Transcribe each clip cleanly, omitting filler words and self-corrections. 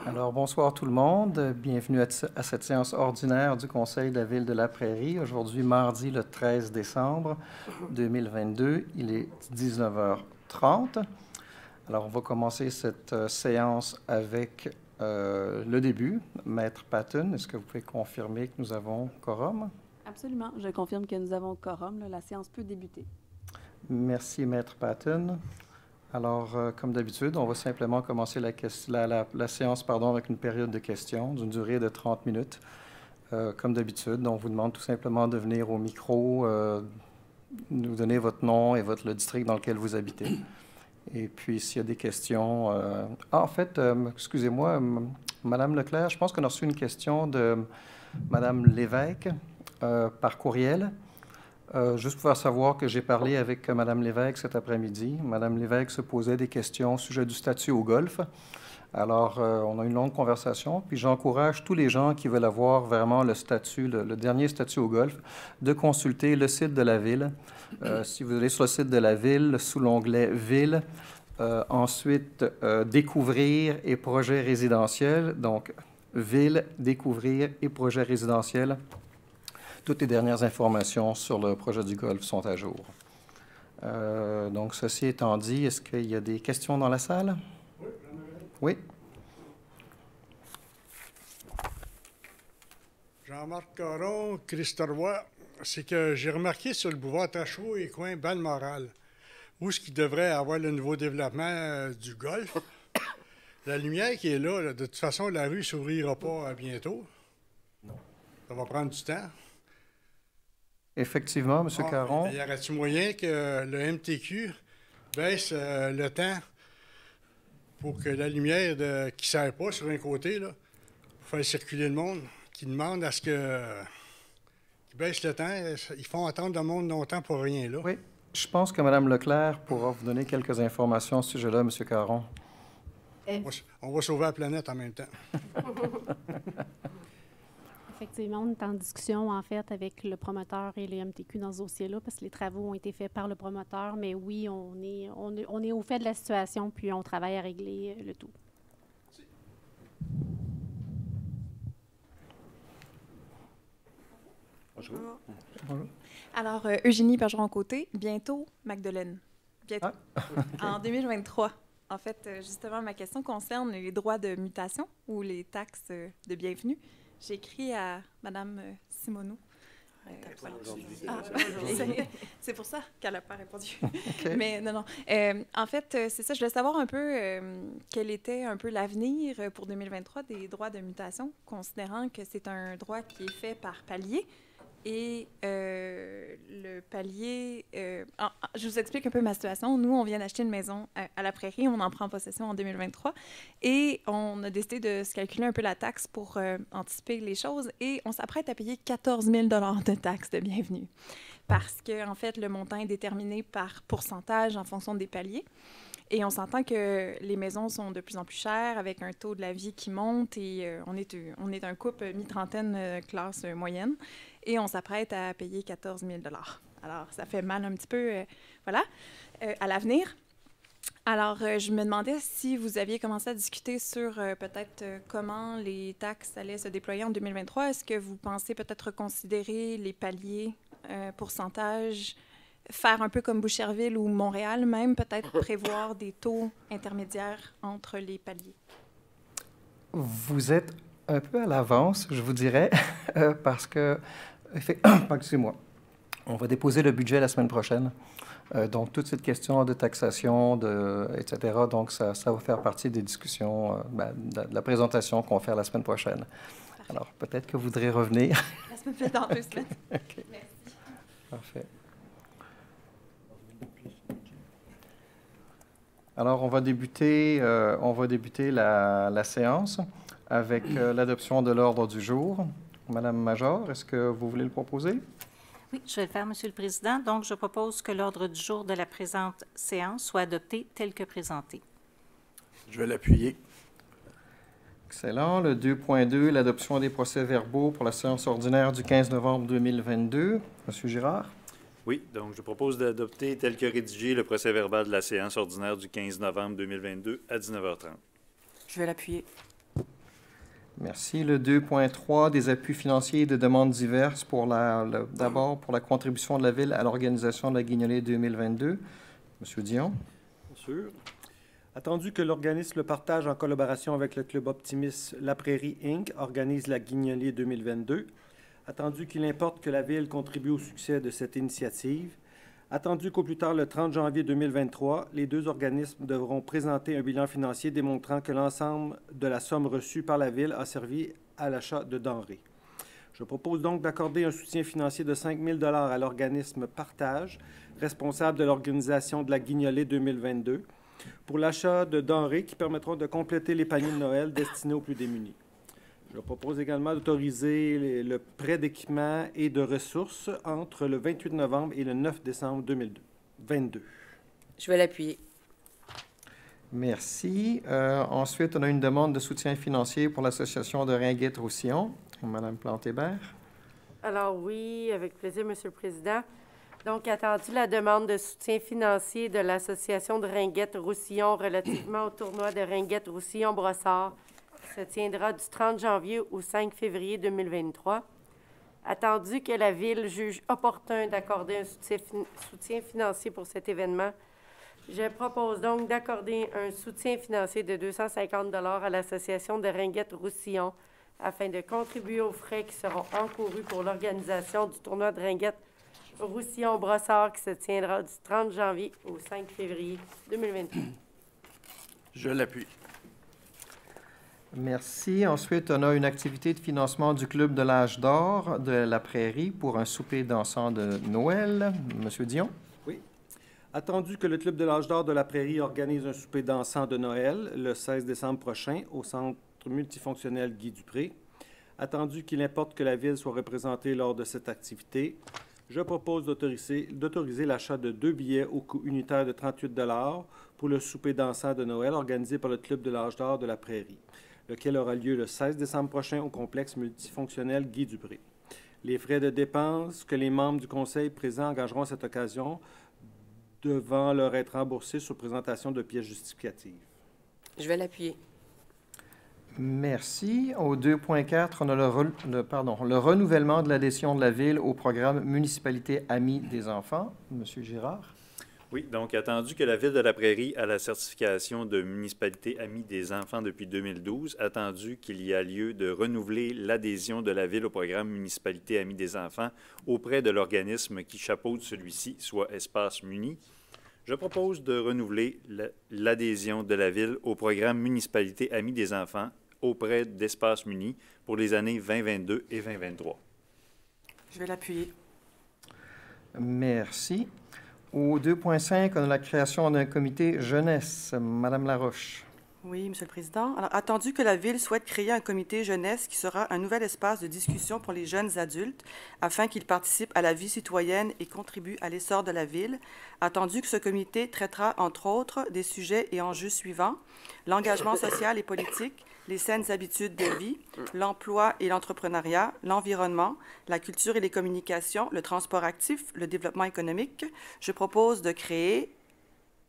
Alors, bonsoir tout le monde. Bienvenue à cette séance ordinaire du Conseil de la Ville de La Prairie. Aujourd'hui, mardi, le 13 décembre 2022. Il est 19h30. Alors, on va commencer cette séance avec le début. Maître Patton, est-ce que vous pouvez confirmer que nous avons quorum? Absolument. Je confirme que nous avons quorum. La séance peut débuter. Merci, Maître Patton. Alors, comme d'habitude, on va simplement commencer la séance avec une période de questions d'une durée de 30 minutes. Comme d'habitude, on vous demande tout simplement de venir au micro, nous donner votre nom et le district dans lequel vous habitez. Et puis, s'il y a des questions... en fait, excusez-moi, Madame Leclerc, je pense qu'on a reçu une question de Madame Lévesque par courriel. Juste pour faire savoir que j'ai parlé avec Mme Lévesque cet après-midi. Mme Lévesque se posait des questions au sujet du statut au golf. Alors, on a eu une longue conversation, puis j'encourage tous les gens qui veulent avoir vraiment le statut, le dernier statut au golf, de consulter le site de la Ville. Si vous allez sur le site de la Ville, sous l'onglet « Ville », ensuite « Découvrir et projets résidentiels », donc « Ville, découvrir et projets résidentiels ». Toutes les dernières informations sur le projet du golf sont à jour. Donc, ceci étant dit, est-ce qu'il y a des questions dans la salle? Oui. Jean-Marc Caron, Christorois, c'est que j'ai remarqué sur le boulevard Tachereau et coin Balmoral, où ce qui devrait avoir le nouveau développement du golf, la lumière qui est là, de toute façon, la rue ne s'ouvrira pas bientôt. Non. Ça va prendre du temps. Effectivement, M. Caron. Y aurait-il moyen que le MTQ baisse le temps pour que la lumière qui ne sert pas sur un côté, là, pour faire circuler le monde, qui demande à ce qu'ils baissent le temps? Ils font attendre le monde longtemps pour rien, là. Oui. Je pense que Mme Leclerc pourra vous donner quelques informations à ce sujet-là, M. Caron. On va sauver la planète en même temps. Effectivement, on est en discussion, en fait, avec le promoteur et le MTQ dans ce dossier-là, parce que les travaux ont été faits par le promoteur, mais oui, on est au fait de la situation, puis on travaille à régler le tout. Bonjour. Bonjour. Alors, Eugénie Bergeron-Côté, bientôt Magdeleine. Bientôt. En 2023. En fait, justement, ma question concerne les droits de mutation ou les taxes de bienvenue. J'ai écrit à Mme Simoneau. C'est pour ça qu'elle n'a pas répondu. Okay. Mais non. En fait, c'est ça. Je voulais savoir un peu quel était un peu l'avenir pour 2023 des droits de mutation, considérant que c'est un droit qui est fait par palier. Et le palier... je vous explique un peu ma situation. Nous, on vient d'acheter une maison à La Prairie. On en prend possession en 2023. Et on a décidé de se calculer un peu la taxe pour anticiper les choses. Et on s'apprête à payer 14 000 $ de taxe de bienvenue. Parce que, en fait, le montant est déterminé par pourcentage en fonction des paliers. Et on s'entend que les maisons sont de plus en plus chères avec un taux de la vie qui monte. Et on est un couple mi-trentaine, classe moyenne. Et on s'apprête à payer 14 000 $. Alors, ça fait mal un petit peu, à l'avenir. Alors, je me demandais si vous aviez commencé à discuter sur peut-être comment les taxes allaient se déployer en 2023. Est-ce que vous pensez peut-être considérer les paliers, pourcentages, faire un peu comme Boucherville ou Montréal même, peut-être prévoir des taux intermédiaires entre les paliers? Vous êtes un peu à l'avance, je vous dirais, parce que... Excusez-moi. On va déposer le budget la semaine prochaine. Donc, toute cette question de taxation, etc., donc ça va faire partie des discussions, de la présentation qu'on va faire la semaine prochaine. Parfait. Alors, peut-être que vous voudrez revenir. La semaine prochaine, dans 2 semaines. OK. Merci. Parfait. Alors, on va débuter la séance avec l'adoption de l'ordre du jour. Madame Major, est-ce que vous voulez le proposer? Oui, je vais le faire, Monsieur le Président. Donc, je propose que l'ordre du jour de la présente séance soit adopté tel que présenté. Je vais l'appuyer. Excellent. Le 2.2, l'adoption des procès-verbaux pour la séance ordinaire du 15 novembre 2022. Monsieur Girard? Oui, donc je propose d'adopter tel que rédigé le procès-verbal de la séance ordinaire du 15 novembre 2022 à 19h30. Je vais l'appuyer. Merci. Le 2.3, des appuis financiers et de demandes diverses d'abord pour la contribution de la Ville à l'organisation de la Guignolée 2022. Monsieur Dion. Bien sûr. Attendu que l'organisme Le Partage, en collaboration avec le Club Optimis La Prairie Inc., organise la Guignolée 2022. Attendu qu'il importe que la Ville contribue au succès de cette initiative. Attendu qu'au plus tard, le 30 janvier 2023, les deux organismes devront présenter un bilan financier démontrant que l'ensemble de la somme reçue par la Ville a servi à l'achat de denrées. Je propose donc d'accorder un soutien financier de 5 000 $ à l'organisme Partage, responsable de l'organisation de la Guignolée 2022, pour l'achat de denrées qui permettront de compléter les paniers de Noël destinés aux plus démunis. Je propose également d'autoriser le prêt d'équipement et de ressources entre le 28 novembre et le 9 décembre 2022. Je vais l'appuyer. Merci. Ensuite, on a une demande de soutien financier pour l'Association de Ringuette-Roussillon. Madame Plante-Hébert. Alors oui, avec plaisir, Monsieur le Président. Donc, attendu la demande de soutien financier de l'Association de Ringuette-Roussillon relativement au tournoi de Ringuette-Roussillon-Brossard qui se tiendra du 30 janvier au 5 février 2023. Attendu que la Ville juge opportun d'accorder un soutien financier pour cet événement, je propose donc d'accorder un soutien financier de 250 $ à l'Association de Ringuette-Roussillon afin de contribuer aux frais qui seront encourus pour l'organisation du tournoi de Ringuette-Roussillon-Brossard qui se tiendra du 30 janvier au 5 février 2023. Je l'appuie. Merci. Ensuite, on a une activité de financement du Club de l'Âge d'Or de la Prairie pour un souper dansant de Noël. Monsieur Dion. Oui. Attendu que le Club de l'Âge d'Or de la Prairie organise un souper dansant de Noël le 16 décembre prochain au Centre multifonctionnel Guy Dupré. Attendu qu'il importe que la Ville soit représentée lors de cette activité, je propose d'autoriser l'achat de 2 billets au coût unitaire de 38 $ pour le souper dansant de Noël organisé par le Club de l'Âge d'Or de la Prairie, lequel aura lieu le 16 décembre prochain au complexe multifonctionnel Guy Dupré. Les frais de dépenses que les membres du Conseil présents engageront à cette occasion devant leur être remboursés sur présentation de pièces justificatives. Je vais l'appuyer. Merci. Au 2.4, on a le renouvellement de l'adhésion de la Ville au programme Municipalité Amis des enfants. Monsieur Girard. Oui, donc attendu que la Ville de la Prairie a la certification de Municipalité Amis des enfants depuis 2012, attendu qu'il y a lieu de renouveler l'adhésion de la Ville au programme Municipalité Amis des enfants auprès de l'organisme qui chapeaute celui-ci, soit Espace Muni, je propose de renouveler l'adhésion de la Ville au programme Municipalité Amis des enfants auprès d'Espace Muni pour les années 2022 et 2023. Je vais l'appuyer. Merci. Au 2.5, on a la création d'un comité jeunesse. Madame Laroche. Oui, Monsieur le Président. Alors, attendu que la Ville souhaite créer un comité jeunesse qui sera un nouvel espace de discussion pour les jeunes adultes afin qu'ils participent à la vie citoyenne et contribuent à l'essor de la Ville, attendu que ce comité traitera, entre autres, des sujets et enjeux suivants: l'engagement social et politique, les saines habitudes de vie, l'emploi et l'entrepreneuriat, l'environnement, la culture et les communications, le transport actif, le développement économique. Je propose de créer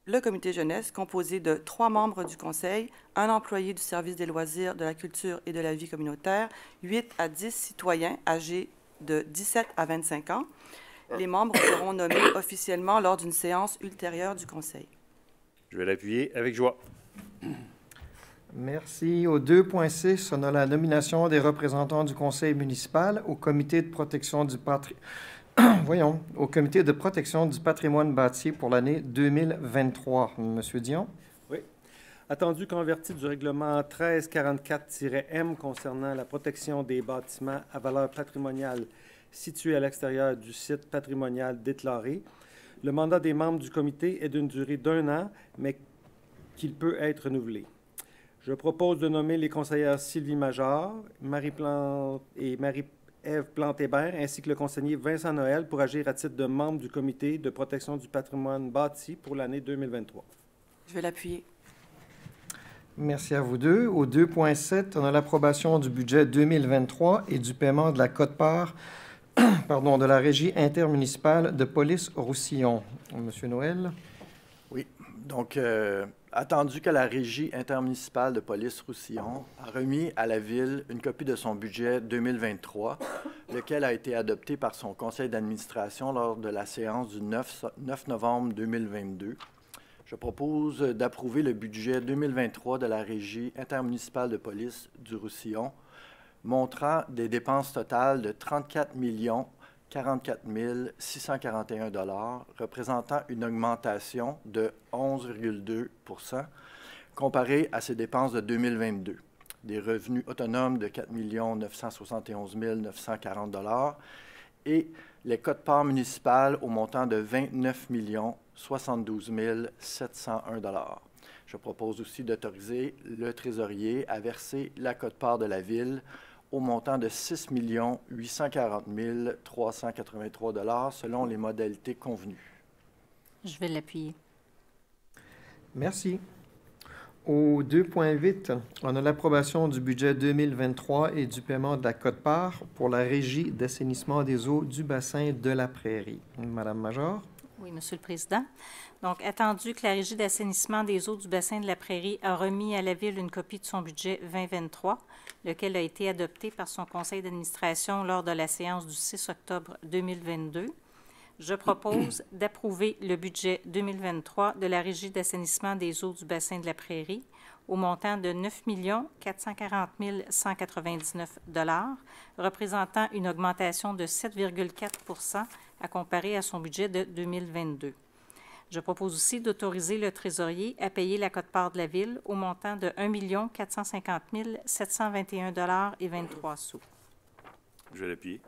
le comité jeunesse, composé de 3 membres du conseil, un employé du service des loisirs, de la culture et de la vie communautaire, 8 à 10 citoyens âgés de 17 à 25 ans. Les membres seront nommés officiellement lors d'une séance ultérieure du conseil. Je vais l'appuyer avec joie. Merci. Au 2.6, on a la nomination des représentants du conseil municipal au comité de protection du au comité de protection du patrimoine bâti pour l'année 2023. Monsieur Dion. Oui. Attendu qu'en vertu du règlement 1344-M concernant la protection des bâtiments à valeur patrimoniale situés à l'extérieur du site patrimonial déclaré, le mandat des membres du comité est d'une durée d'1 an, mais qu'il peut être renouvelé. Je propose de nommer les conseillères Sylvie Major, Marie Plante et Marie-Ève Plante-Hébert, ainsi que le conseiller Vincent Noël pour agir à titre de membre du comité de protection du patrimoine bâti pour l'année 2023. Je vais l'appuyer. Merci à vous deux. Au 2.7, on a l'approbation du budget 2023 et du paiement de la quote-part de la Régie intermunicipale de police Roussillon. Monsieur Noël. Oui. Donc, attendu que la Régie intermunicipale de police Roussillon a remis à la Ville une copie de son budget 2023, lequel a été adopté par son conseil d'administration lors de la séance du 9 novembre 2022, je propose d'approuver le budget 2023 de la Régie intermunicipale de police du Roussillon, montrant des dépenses totales de 34 44 641 $, représentant une augmentation de 11,2 % comparée à ses dépenses de 2022. Des revenus autonomes de 4 971 940 $ et les quotes-parts municipales au montant de 29 72 701 $. Je propose aussi d'autoriser le trésorier à verser la quote-part de la Ville au montant de 6 840 383 $ selon les modalités convenues. Je vais l'appuyer. Merci. Au 2.8, on a l'approbation du budget 2023 et du paiement de la quote-part pour la Régie d'assainissement des eaux du bassin de la Prairie. Madame Major. Oui, Monsieur le Président. Donc, attendu que la Régie d'assainissement des eaux du bassin de la Prairie a remis à la Ville une copie de son budget 2023, lequel a été adopté par son conseil d'administration lors de la séance du 6 octobre 2022, je propose d'approuver le budget 2023 de la Régie d'assainissement des eaux du bassin de la Prairie au montant de 9 440 199 $, représentant une augmentation de 7,4 % à comparer à son budget de 2022. Je propose aussi d'autoriser le trésorier à payer la quote-part de la Ville au montant de 1 450 721 $ et 23 sous. Je vais l'appuyer.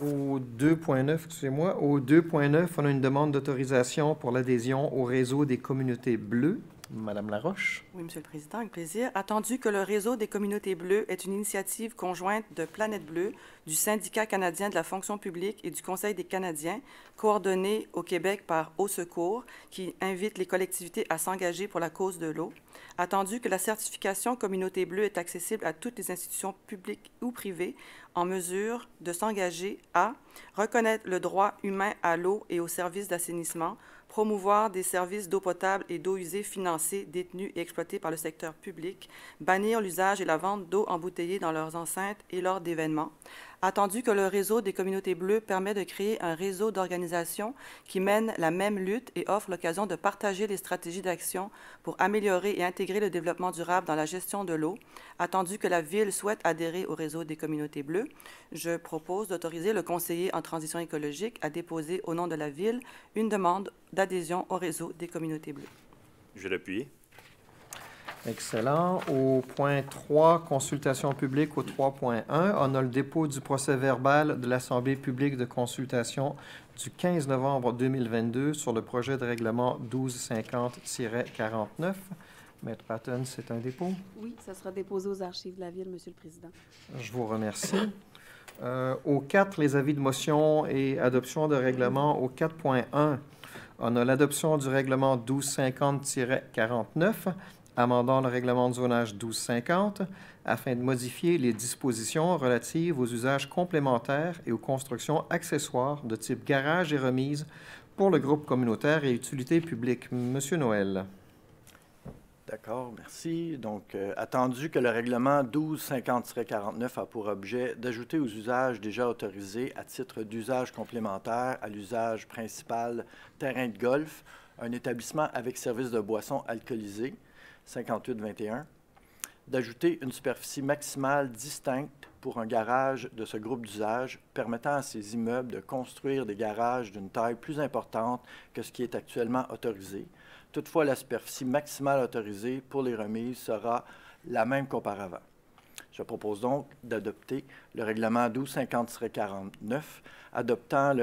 Au 2.9, excusez-moi, au 2.9, on a une demande d'autorisation pour l'adhésion au réseau des communautés bleues. Madame Laroche. Oui, Monsieur le Président, avec plaisir. Attendu que le réseau des communautés bleues est une initiative conjointe de Planète Bleue, du Syndicat canadien de la fonction publique et du Conseil des Canadiens, coordonnée au Québec par Au Secours, qui invite les collectivités à s'engager pour la cause de l'eau. Attendu que la certification Communauté bleue est accessible à toutes les institutions publiques ou privées en mesure de s'engager à reconnaître le droit humain à l'eau et aux services d'assainissement, promouvoir des services d'eau potable et d'eau usée financés, détenus et exploités par le secteur public, bannir l'usage et la vente d'eau embouteillée dans leurs enceintes et lors d'événements. Attendu que le réseau des communautés bleues permet de créer un réseau d'organisations qui mènent la même lutte et offre l'occasion de partager les stratégies d'action pour améliorer et intégrer le développement durable dans la gestion de l'eau. Attendu que la Ville souhaite adhérer au réseau des communautés bleues, je propose d'autoriser le conseiller en transition écologique à déposer au nom de la Ville une demande d'adhésion au réseau des communautés bleues. Je vais l'appuyer. Excellent. Au point 3, consultation publique au 3.1, on a le dépôt du procès-verbal de l'Assemblée publique de consultation du 15 novembre 2022 sur le projet de règlement 1250-49. Maître Patton, c'est un dépôt? Oui, ça sera déposé aux archives de la Ville, Monsieur le Président. Je vous remercie. Au 4, les avis de motion et adoption de règlement. Au 4.1, on a l'adoption du règlement 1250-49, amendant le règlement de zonage 1250 afin de modifier les dispositions relatives aux usages complémentaires et aux constructions accessoires de type garage et remise pour le groupe communautaire et utilité publique. Monsieur Noël. D'accord, merci. Donc, attendu que le règlement 1250-49 a pour objet d'ajouter aux usages déjà autorisés à titre d'usage complémentaire à l'usage principal terrain de golf, un établissement avec service de boissons alcoolisées, 58-21, d'ajouter une superficie maximale distincte pour un garage de ce groupe d'usage, permettant à ces immeubles de construire des garages d'une taille plus importante que ce qui est actuellement autorisé. Toutefois, la superficie maximale autorisée pour les remises sera la même qu'auparavant. Je propose donc d'adopter le règlement 1250-49, amendant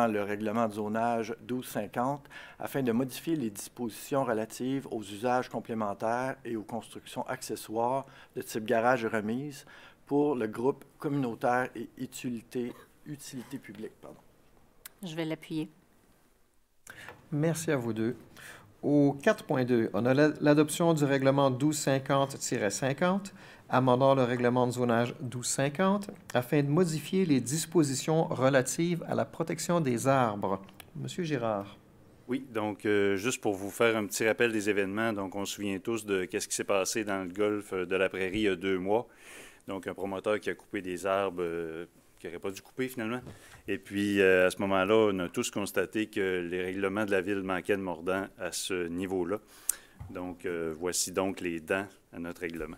le règlement de zonage 1250 afin de modifier les dispositions relatives aux usages complémentaires et aux constructions accessoires de type garage et remise pour le groupe communautaire et utilité publique. Je vais l'appuyer. Merci à vous deux. Au 4.2, on a l'adoption du règlement 1250-50, amendant le règlement de zonage 1250 afin de modifier les dispositions relatives à la protection des arbres Monsieur Girard. Oui, donc juste pour vous faire un petit rappel des événements, donc on se souvient tous de ce qui s'est passé dans le golfe de la Prairie il y a 2 mois. Donc un promoteur qui a coupé des arbres qu'il n'aurait pas dû couper finalement. Et puis à ce moment-là, on a tous constaté que les règlements de la ville manquaient de mordant à ce niveau-là. Donc voici donc les dents à notre règlement.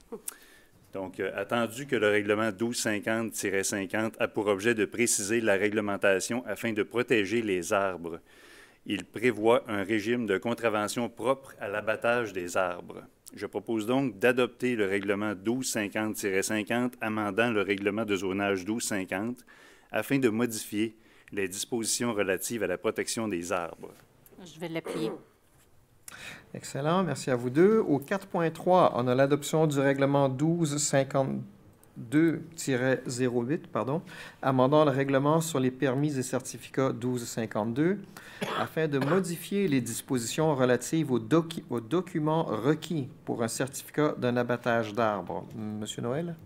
Donc, attendu que le règlement 1250-50 a pour objet de préciser la réglementation afin de protéger les arbres, il prévoit un régime de contravention propre à l'abattage des arbres. Je propose donc d'adopter le règlement 1250-50 amendant le règlement de zonage 1250 afin de modifier les dispositions relatives à la protection des arbres. Je vais l'appuyer. Excellent, merci à vous deux. Au 4.3, on a l'adoption du règlement 1252-08, amendant le règlement sur les permis et certificats 1252, afin de modifier les dispositions relatives aux documents requis pour un certificat d'un abattage d'arbres. Monsieur Noël?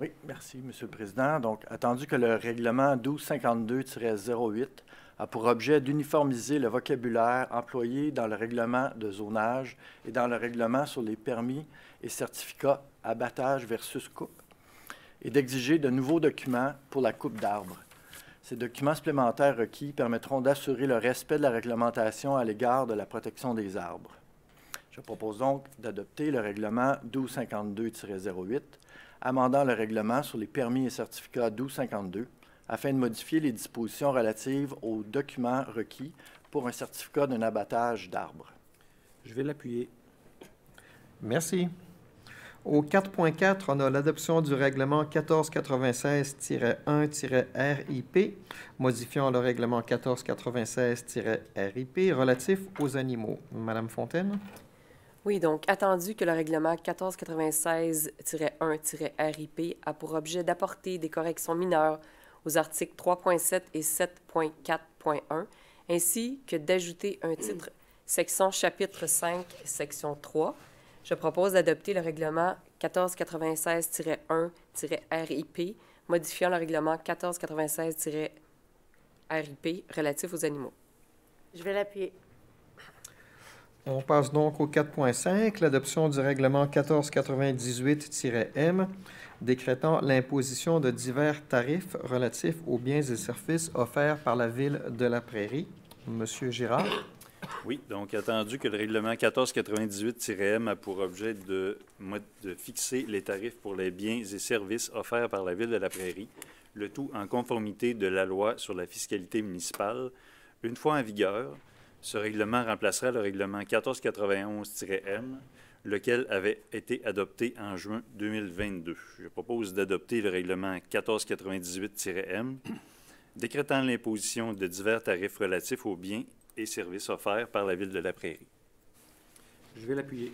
Oui, merci, Monsieur le Président. Donc, attendu que le règlement 1252-08 a pour objet d'uniformiser le vocabulaire employé dans le règlement de zonage et dans le règlement sur les permis et certificats abattage versus coupe, et d'exiger de nouveaux documents pour la coupe d'arbres. Ces documents supplémentaires requis permettront d'assurer le respect de la réglementation à l'égard de la protection des arbres. Je propose donc d'adopter le règlement 1252-08, amendant le règlement sur les permis et certificats 1252, afin de modifier les dispositions relatives aux documents requis pour un certificat d'un abattage d'arbres. Je vais l'appuyer. Merci. Au 4.4, on a l'adoption du règlement 1496-1-RIP, modifiant le règlement 1496-RIP relatif aux animaux. Madame Fontaine? Oui, donc, attendu que le règlement 1496-1-RIP a pour objet d'apporter des corrections mineures aux articles 3.7 et 7.4.1, ainsi que d'ajouter un titre section chapitre 5, section 3. Je propose d'adopter le règlement 1496-1-RIP, modifiant le règlement 1496-RIP relatif aux animaux. Je vais l'appuyer. On passe donc au 4.5, l'adoption du règlement 1498-M, décrétant l'imposition de divers tarifs relatifs aux biens et services offerts par la Ville de la Prairie. Monsieur Girard? Oui, donc attendu que le règlement 1498-M a pour objet de fixer les tarifs pour les biens et services offerts par la Ville de la Prairie, le tout en conformité de la loi sur la fiscalité municipale. Une fois en vigueur, ce règlement remplacera le règlement 1491-M, lequel avait été adopté en juin 2022. Je propose d'adopter le règlement 1498-M, décrétant l'imposition de divers tarifs relatifs aux biens et services offerts par la Ville de la Prairie. Je vais l'appuyer.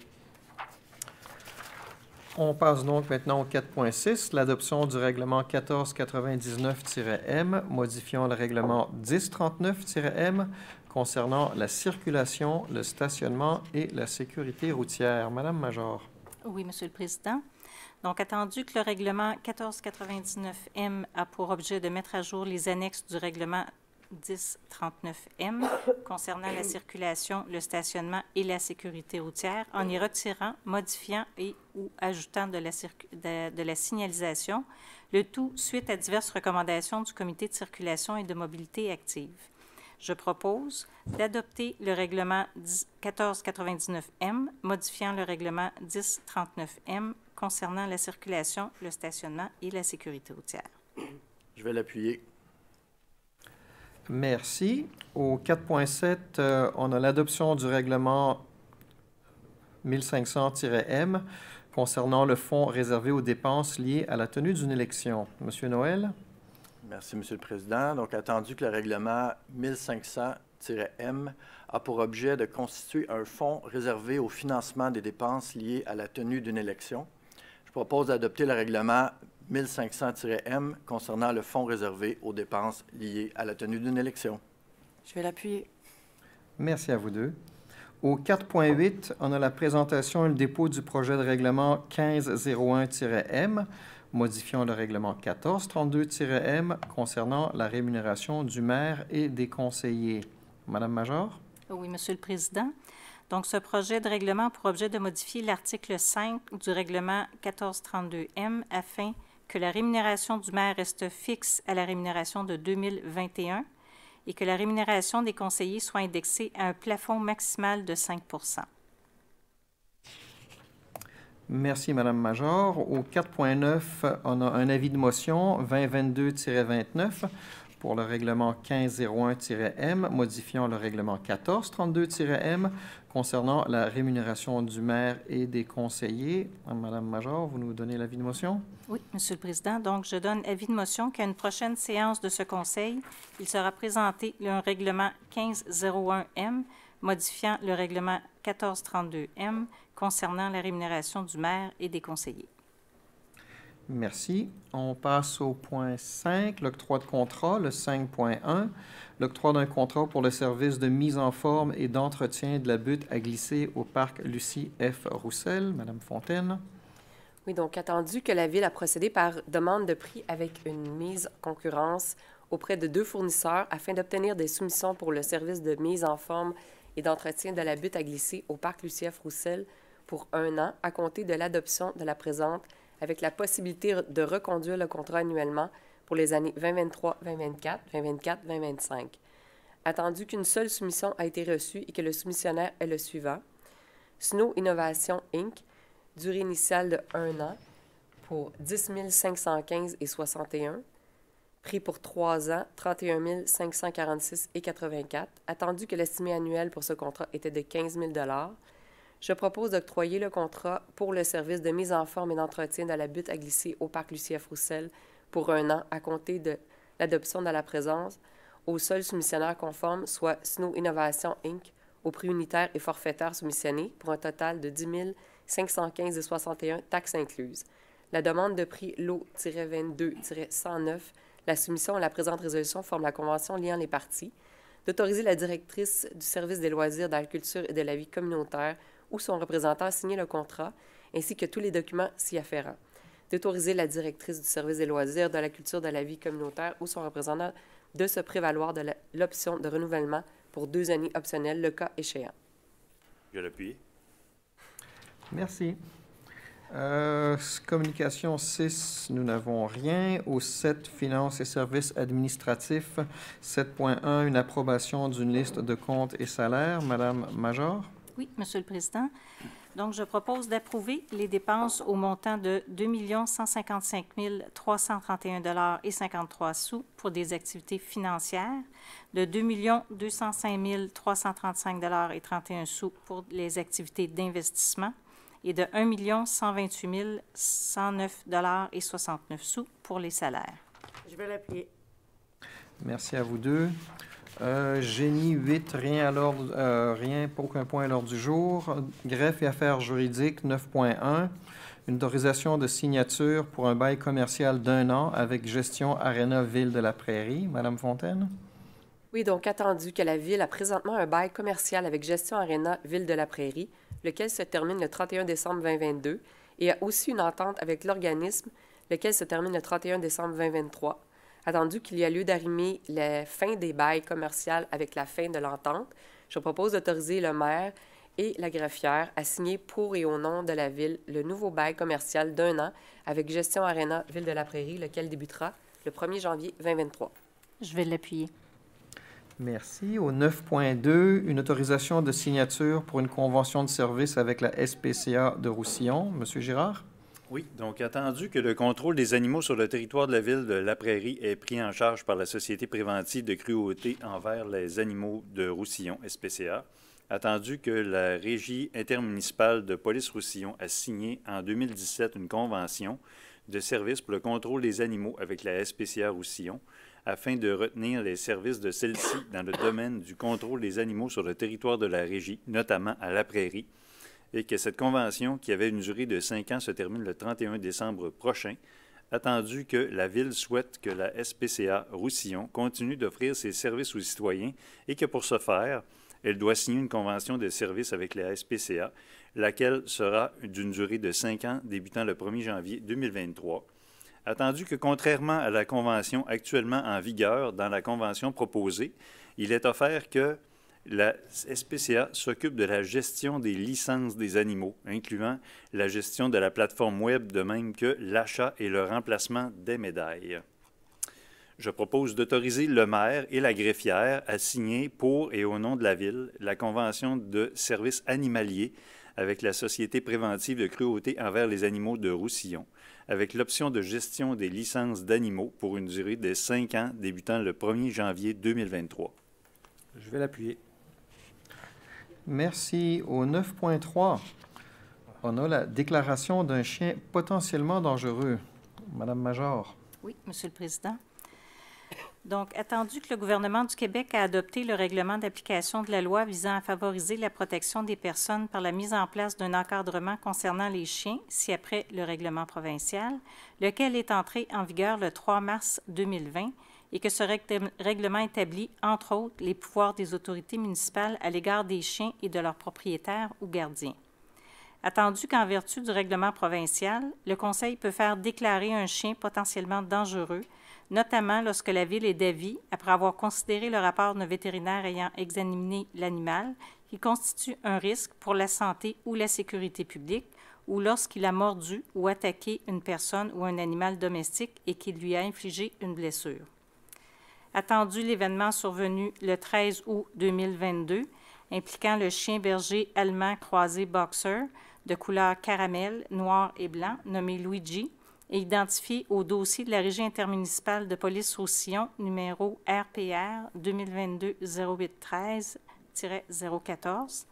On passe donc maintenant au 4.6, l'adoption du règlement 1499-M, modifiant le règlement 1039-M concernant la circulation, le stationnement et la sécurité routière. Madame Major. Oui, Monsieur le Président. Donc, attendu que le règlement 1499-M a pour objet de mettre à jour les annexes du règlement 1039-M concernant la circulation, le stationnement et la sécurité routière, en y retirant, modifiant et ou ajoutant de la signalisation, le tout suite à diverses recommandations du Comité de circulation et de mobilité active. Je propose d'adopter le règlement 1499-M, modifiant le règlement 1039-M concernant la circulation, le stationnement et la sécurité routière. Je vais l'appuyer. Merci. Au 4.7, on a l'adoption du règlement 1500-M concernant le fonds réservé aux dépenses liées à la tenue d'une élection. Monsieur Noël? Merci, Monsieur le Président. Donc, attendu que le règlement 1500-M a pour objet de constituer un fonds réservé au financement des dépenses liées à la tenue d'une élection, je propose d'adopter le règlement 1500-M concernant le fonds réservé aux dépenses liées à la tenue d'une élection. Je vais l'appuyer. Merci à vous deux. Au 4.8, on a la présentation et le dépôt du projet de règlement 1501-M, modifiant le règlement 1432-M concernant la rémunération du maire et des conseillers. Madame Major? Oui, Monsieur le Président. Donc, ce projet de règlement a pour objet de modifier l'article 5 du règlement 1432M afin que la rémunération du maire reste fixe à la rémunération de 2021 et que la rémunération des conseillers soit indexée à un plafond maximal de 5 %. Merci, Madame Major. Au 4.9, on a un avis de motion 2022-29 pour le règlement 1501-M, modifiant le règlement 1432-M concernant la rémunération du maire et des conseillers. Madame Major, vous nous donnez l'avis de motion? Oui, Monsieur le Président. Donc, je donne avis de motion qu'à une prochaine séance de ce Conseil, il sera présenté un règlement 1501-M modifiant le règlement 1432-M concernant la rémunération du maire et des conseillers. Merci. On passe au point 5, l'octroi de contrat, le 5.1. L'octroi d'un contrat pour le service de mise en forme et d'entretien de la butte à glisser au parc Lucie F. Roussel. Madame Fontaine. Oui, donc attendu que la Ville a procédé par demande de prix avec une mise en concurrence auprès de 2 fournisseurs afin d'obtenir des soumissions pour le service de mise en forme et d'entretien de la butte à glisser au parc Lucie F. Roussel pour 1 an à compter de l'adoption de la présente avec la possibilité de reconduire le contrat annuellement pour les années 2023-2024, 2024-2025. Attendu qu'une seule soumission a été reçue et que le soumissionnaire est le suivant. Snow Innovation Inc., durée initiale de 1 an pour 10 515,61, prix pour 3 ans, 31 546,84. Attendu que l'estimé annuel pour ce contrat était de 15 000 je propose d'octroyer le contrat pour le service de mise en forme et d'entretien de la butte à glisser au parc Lucie F. Roussel pour 1 an à compter de l'adoption de la présence au seul soumissionnaire conforme, soit Snow Innovation Inc., au prix unitaire et forfaitaire soumissionné pour un total de 10 515,61, taxes incluses. La demande de prix lot-22-109, la soumission à la présente résolution forme la convention liant les parties, d'autoriser la directrice du service des loisirs, de la culture et de la vie communautaire ou son représentant à signer le contrat, ainsi que tous les documents s'y afférents. D'autoriser la directrice du service des loisirs, de la culture, de la vie communautaire ou son représentant de se prévaloir de l'option de renouvellement pour 2 années optionnelles, le cas échéant. Je l'appuie. Merci. Communication 6, nous n'avons rien. Au 7, finances et services administratifs. 7.1, une approbation d'une liste de comptes et salaires. Madame Major. Oui, Monsieur le Président. Donc, je propose d'approuver les dépenses au montant de 2 155 331,53 $ pour des activités financières, de 2 205 335,31 $ pour les activités d'investissement et de 1 128 109,69 $ pour les salaires. Je vais l'appuyer. Merci à vous deux. Génie 8, rien à l'ordre, rien, aucun point à l'ordre du jour. Greffe et affaires juridiques 9.1, une autorisation de signature pour un bail commercial d'1 an avec gestion Arena Ville de la Prairie. Madame Fontaine. Oui, donc attendu que la Ville a présentement un bail commercial avec gestion Arena Ville de la Prairie, lequel se termine le 31 décembre 2022, et a aussi une entente avec l'organisme, lequel se termine le 31 décembre 2023. Attendu qu'il y a lieu d'arrimer la fin des bails commerciaux avec la fin de l'entente, je propose d'autoriser le maire et la greffière à signer pour et au nom de la Ville le nouveau bail commercial d'1 an avec gestion Arena Ville de la Prairie, lequel débutera le 1er janvier 2023. Je vais l'appuyer. Merci. Au 9.2, une autorisation de signature pour une convention de service avec la SPCA de Roussillon. Monsieur Girard. Oui, donc attendu que le contrôle des animaux sur le territoire de la ville de La Prairie est pris en charge par la Société préventive de cruauté envers les animaux de Roussillon, SPCA, attendu que la Régie intermunicipale de police Roussillon a signé en 2017 une convention de service pour le contrôle des animaux avec la SPCA Roussillon, afin de retenir les services de celle-ci dans le domaine du contrôle des animaux sur le territoire de la Régie, notamment à La Prairie, et que cette convention, qui avait une durée de 5 ans, se termine le 31 décembre prochain, attendu que la Ville souhaite que la SPCA Roussillon continue d'offrir ses services aux citoyens et que pour ce faire, elle doit signer une convention de service avec la SPCA, laquelle sera d'une durée de 5 ans débutant le 1er janvier 2023. Attendu que, contrairement à la convention actuellement en vigueur, dans la convention proposée, il est offert que la SPCA s'occupe de la gestion des licences des animaux, incluant la gestion de la plateforme web, de même que l'achat et le remplacement des médailles. Je propose d'autoriser le maire et la greffière à signer pour et au nom de la Ville la convention de services animaliers avec la Société préventive de cruauté envers les animaux de Roussillon, avec l'option de gestion des licences d'animaux pour une durée de 5 ans débutant le 1er janvier 2023. Je vais l'appuyer. Merci. Au 9.3, on a la déclaration d'un chien potentiellement dangereux. Madame Major. Oui, Monsieur le Président. Donc, attendu que le gouvernement du Québec a adopté le règlement d'application de la loi visant à favoriser la protection des personnes par la mise en place d'un encadrement concernant les chiens, ci-après le règlement provincial, lequel est entré en vigueur le 3 mars 2020 et que ce règlement établit, entre autres, les pouvoirs des autorités municipales à l'égard des chiens et de leurs propriétaires ou gardiens. Attendu qu'en vertu du règlement provincial, le Conseil peut faire déclarer un chien potentiellement dangereux, notamment lorsque la Ville est d'avis, après avoir considéré le rapport d'un vétérinaire ayant examiné l'animal, qui constitue un risque pour la santé ou la sécurité publique, ou lorsqu'il a mordu ou attaqué une personne ou un animal domestique et qu'il lui a infligé une blessure. Attendu l'événement survenu le 13 août 2022, impliquant le chien berger allemand croisé boxer de couleur caramel, noir et blanc, nommé Luigi, et identifié au dossier de la Régie intermunicipale de police Roussillon, numéro RPR 2022-0813-014.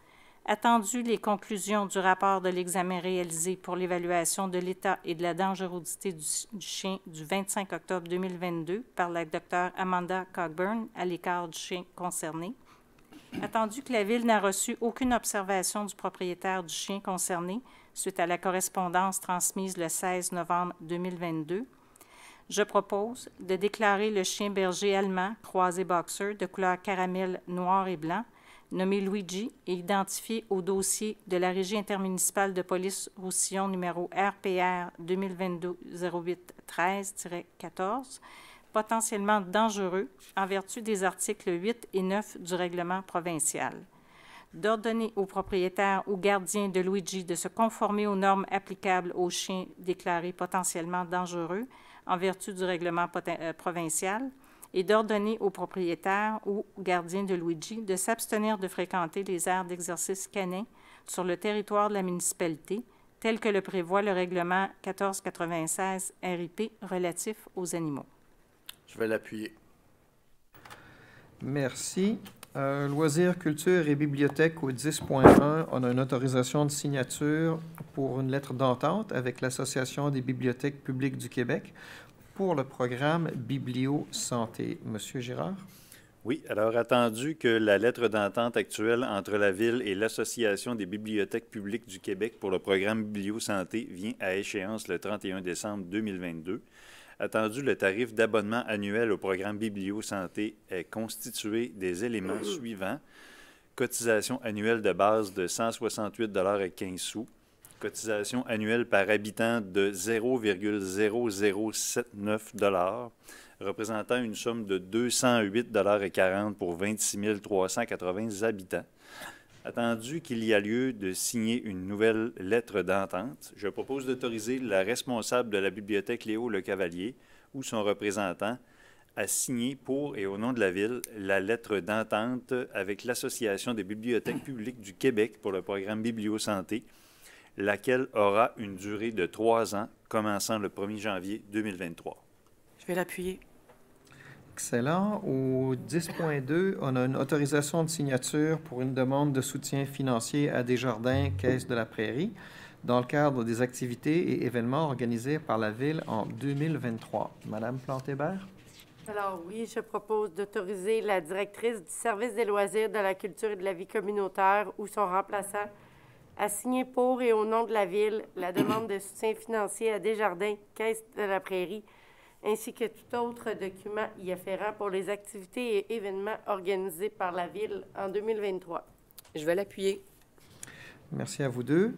Attendu les conclusions du rapport de l'examen réalisé pour l'évaluation de l'état et de la dangerosité du chien du 25 octobre 2022 par la Dr Amanda Cockburn à l'écart du chien concerné. Attendu que la Ville n'a reçu aucune observation du propriétaire du chien concerné suite à la correspondance transmise le 16 novembre 2022, je propose de déclarer le chien berger allemand croisé boxer de couleur caramel noir et blanc, nommé Luigi et identifié au dossier de la Régie intermunicipale de police Roussillon numéro RPR 2022-0813-14, potentiellement dangereux en vertu des articles 8 et 9 du règlement provincial. D'ordonner au propriétaire ou gardien de Luigi de se conformer aux normes applicables aux chiens déclarés potentiellement dangereux en vertu du règlement provincial et d'ordonner au propriétaire ou gardien de Luigi de s'abstenir de fréquenter les aires d'exercice canin sur le territoire de la municipalité, tel que le prévoit le règlement 1496 RIP relatif aux animaux. Je vais l'appuyer. Merci. Loisirs, culture et bibliothèque au 10.1, on a une autorisation de signature pour une lettre d'entente avec l'Association des bibliothèques publiques du Québec pour le programme Biblio-Santé. Monsieur Girard? Oui, alors attendu que la lettre d'entente actuelle entre la Ville et l'Association des bibliothèques publiques du Québec pour le programme Biblio-Santé vient à échéance le 31 décembre 2022, attendu le tarif d'abonnement annuel au programme Biblio-Santé est constitué des éléments suivants: cotisation annuelle de base de 168,15 $, cotisation annuelle par habitant de 0,0079 $, représentant une somme de 208,40 $ pour 26 380 habitants. Attendu qu'il y a lieu de signer une nouvelle lettre d'entente, je propose d'autoriser la responsable de la bibliothèque Léo Lecavalier ou son représentant à signer pour et au nom de la Ville la lettre d'entente avec l'Association des bibliothèques publiques du Québec pour le programme Biblio-Santé, laquelle aura une durée de 3 ans, commençant le 1er janvier 2023. Je vais l'appuyer. Excellent. Au 10.2, on a une autorisation de signature pour une demande de soutien financier à Desjardins, Caisse de la Prairie, dans le cadre des activités et événements organisés par la Ville en 2023. Madame Plante-Hébert? Alors oui, je propose d'autoriser la directrice du service des loisirs, de la culture et de la vie communautaire ou son remplaçant à signer pour et au nom de la Ville la demande de soutien financier à Desjardins, Caisse de la Prairie, ainsi que tout autre document y afférent pour les activités et événements organisés par la Ville en 2023. Je vais l'appuyer. Merci à vous deux.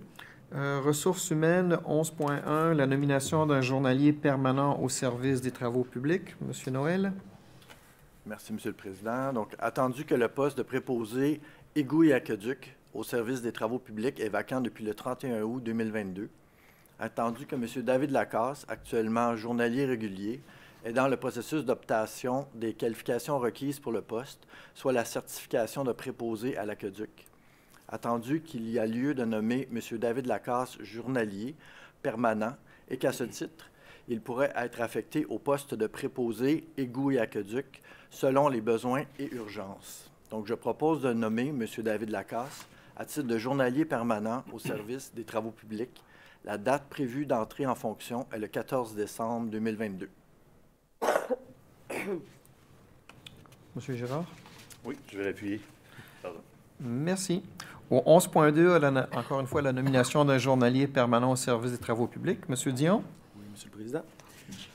Ressources humaines, 11.1, la nomination d'un journalier permanent au service des travaux publics. Monsieur Noël. Merci, Monsieur le Président. Donc, attendu que le poste de préposé égouts et aqueduc au service des travaux publics est vacant depuis le 31 août 2022, attendu que M. David Lacasse, actuellement journalier régulier, est dans le processus d'optation des qualifications requises pour le poste, soit la certification de préposé à l'aqueduc, attendu qu'il y a lieu de nommer M. David Lacasse journalier permanent et qu'à ce titre, il pourrait être affecté au poste de préposé égouts et aqueduc selon les besoins et urgences. Donc, je propose de nommer M. David Lacasse à titre de journalier permanent au service des travaux publics. La date prévue d'entrée en fonction est le 14 décembre 2022. Monsieur Girard? Oui, je vais l'appuyer. Pardon. Merci. Au 11.2, encore une fois, la nomination d'un journalier permanent au service des travaux publics. Monsieur Dion? Oui, Monsieur le Président.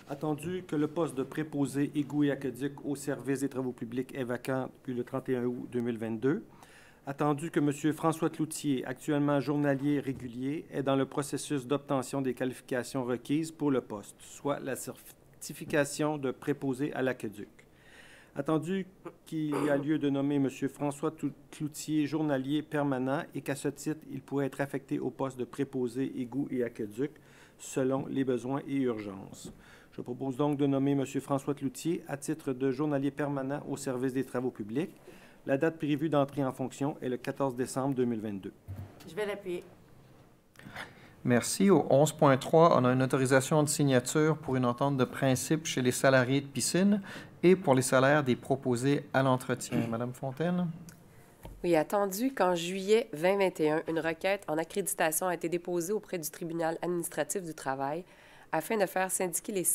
Attendu que le poste de préposé égouts et aqueduc au service des travaux publics est vacant depuis le 31 août 2022, attendu que M. François Cloutier, actuellement journalier régulier, est dans le processus d'obtention des qualifications requises pour le poste, soit la certification de préposé à l'aqueduc. Attendu qu'il y a lieu de nommer M. François Cloutier journalier permanent et qu'à ce titre, il pourrait être affecté au poste de préposé égouts et aqueduc selon les besoins et urgences. Je propose donc de nommer M. François Cloutier à titre de journalier permanent au service des travaux publics. La date prévue d'entrée en fonction est le 14 décembre 2022. Je vais l'appuyer. Merci. Au 11.3, on a une autorisation de signature pour une entente de principe chez les salariés de piscine et pour les salaires des proposés à l'entretien. Madame Fontaine? Oui, attendu qu'en juillet 2021, une requête en accréditation a été déposée auprès du tribunal administratif du travail afin de faire syndiquer les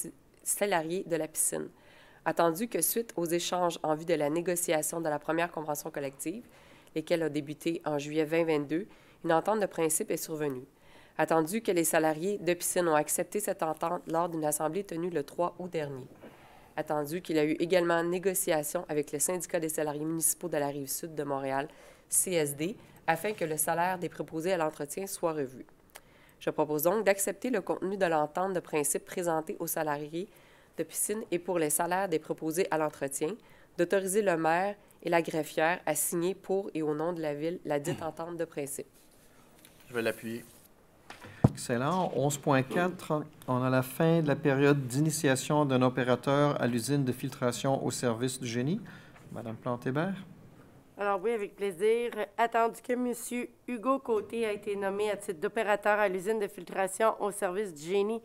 salariés de la piscine. Attendu que suite aux échanges en vue de la négociation de la première convention collective, lesquelles ont débuté en juillet 2022, une entente de principe est survenue. Attendu que les salariés de piscine ont accepté cette entente lors d'une assemblée tenue le 3 août dernier. Attendu qu'il y a eu également négociation avec le syndicat des salariés municipaux de la Rive-Sud de Montréal, CSD, afin que le salaire des préposés à l'entretien soit revu. Je propose donc d'accepter le contenu de l'entente de principe présentée aux salariés de piscine et pour les salaires des préposés à l'entretien, d'autoriser le maire et la greffière à signer pour et au nom de la Ville la dite entente de principe. Je vais l'appuyer. Excellent. 11.4, on a la fin de la période d'initiation d'un opérateur à l'usine de filtration au service du génie. Madame Plante-Hébert? Alors oui, avec plaisir. Attendu que M. Hugo Côté a été nommé à titre d'opérateur à l'usine de filtration au service du génie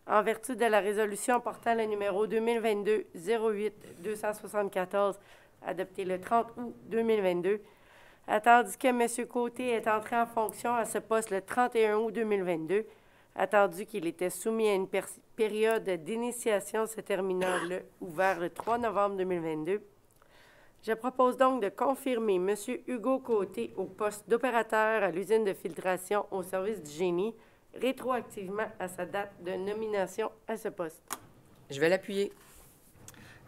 en vertu de la résolution portant le numéro 2022-08-274 adoptée le 30 août 2022, attendu que M. Côté est entré en fonction à ce poste le 31 août 2022, attendu qu'il était soumis à une période d'initiation se terminant ouvert le 3 novembre 2022. Je propose donc de confirmer M. Hugo Côté au poste d'opérateur à l'usine de filtration au service du génie, rétroactivement à sa date de nomination à ce poste. Je vais l'appuyer.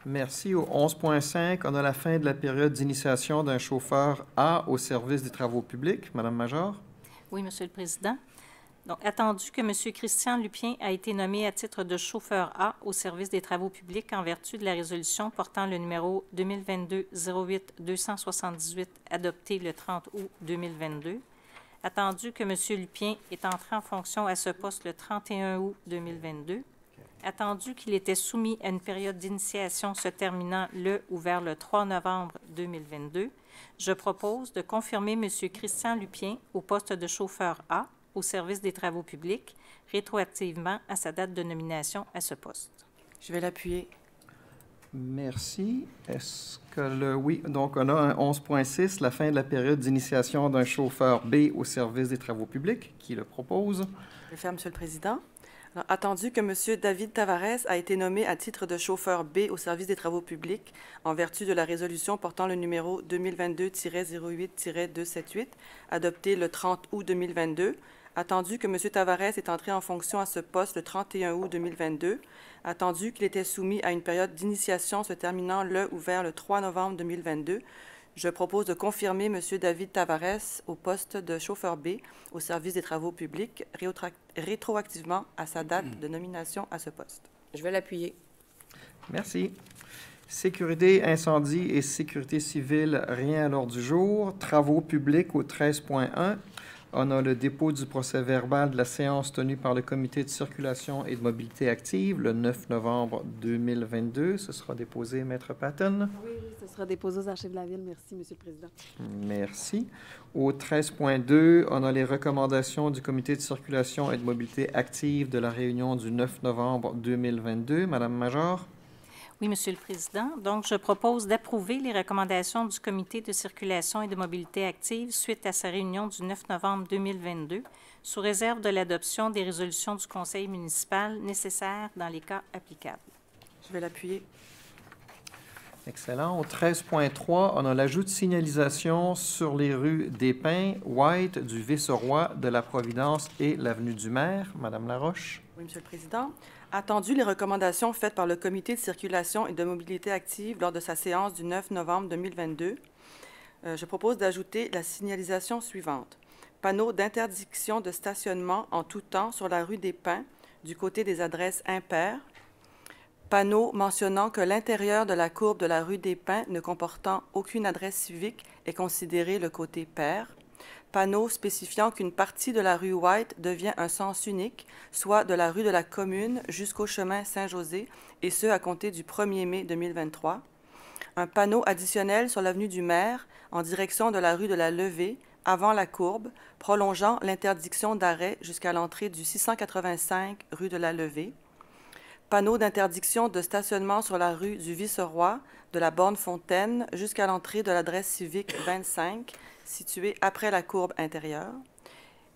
Merci. Au 11.5, on a la fin de la période d'initiation d'un chauffeur A au service des travaux publics. Madame Major? Oui, Monsieur le Président. Donc, attendu que M. Christian Lupien a été nommé à titre de chauffeur A au service des travaux publics en vertu de la résolution portant le numéro 2022-08-278 adoptée le 30 août 2022, attendu que M. Lupien est entré en fonction à ce poste le 31 août 2022, attendu qu'il était soumis à une période d'initiation se terminant le ou vers le 3 novembre 2022, je propose de confirmer M. Christian Lupien au poste de chauffeur A au service des travaux publics, rétroactivement à sa date de nomination à ce poste. Je vais l'appuyer. Merci. Est-ce que le... Oui, donc on a un 11.6, la fin de la période d'initiation d'un chauffeur B au service des travaux publics. Qui le propose? Je vais le faire, Monsieur le Président. Alors, attendu que M. David Tavares a été nommé à titre de chauffeur B au service des travaux publics en vertu de la résolution portant le numéro 2022-08-278 adoptée le 30 août 2022, attendu que M. Tavares est entré en fonction à ce poste le 31 août 2022, attendu qu'il était soumis à une période d'initiation se terminant le ou vers le 3 novembre 2022, je propose de confirmer M. David Tavares au poste de chauffeur B au service des travaux publics rétroactivement à sa date de nomination à ce poste. Je vais l'appuyer. Merci. Sécurité, incendie et sécurité civile, rien à l'ordre du jour. Travaux publics au 13.1. On a le dépôt du procès-verbal de la séance tenue par le Comité de circulation et de mobilité active le 9 novembre 2022. Ce sera déposé, Maître Patton. Oui, ce sera déposé aux archives de la Ville. Merci, Monsieur le Président. Merci. Au 13.2, on a les recommandations du Comité de circulation et de mobilité active de la réunion du 9 novembre 2022. Madame Major. Oui, Monsieur le Président. Donc, je propose d'approuver les recommandations du Comité de circulation et de mobilité active suite à sa réunion du 9 novembre 2022, sous réserve de l'adoption des résolutions du Conseil municipal nécessaires dans les cas applicables. Je vais l'appuyer. Excellent. Au 13.3, on a l'ajout de signalisation sur les rues des Pins, White, du Vice-Roi, de la Providence et l'avenue du Maire. Madame Laroche. Oui, Monsieur le Président. Attendu les recommandations faites par le Comité de circulation et de mobilité active lors de sa séance du 9 novembre 2022, je propose d'ajouter la signalisation suivante. Panneau d'interdiction de stationnement en tout temps sur la rue des Pins du côté des adresses impaires. Panneau mentionnant que l'intérieur de la courbe de la rue des Pins ne comportant aucune adresse civique est considéré le côté pair. Panneau spécifiant qu'une partie de la rue White devient un sens unique, soit de la rue de la Commune jusqu'au chemin Saint-José, et ce, à compter du 1er mai 2023. Un panneau additionnel sur l'avenue du Maire, en direction de la rue de la Levée, avant la courbe, prolongeant l'interdiction d'arrêt jusqu'à l'entrée du 685 rue de la Levée. Panneau d'interdiction de stationnement sur la rue du Vice-Roi, de la Borne-Fontaine, jusqu'à l'entrée de l'adresse civique 25, située après la courbe intérieure.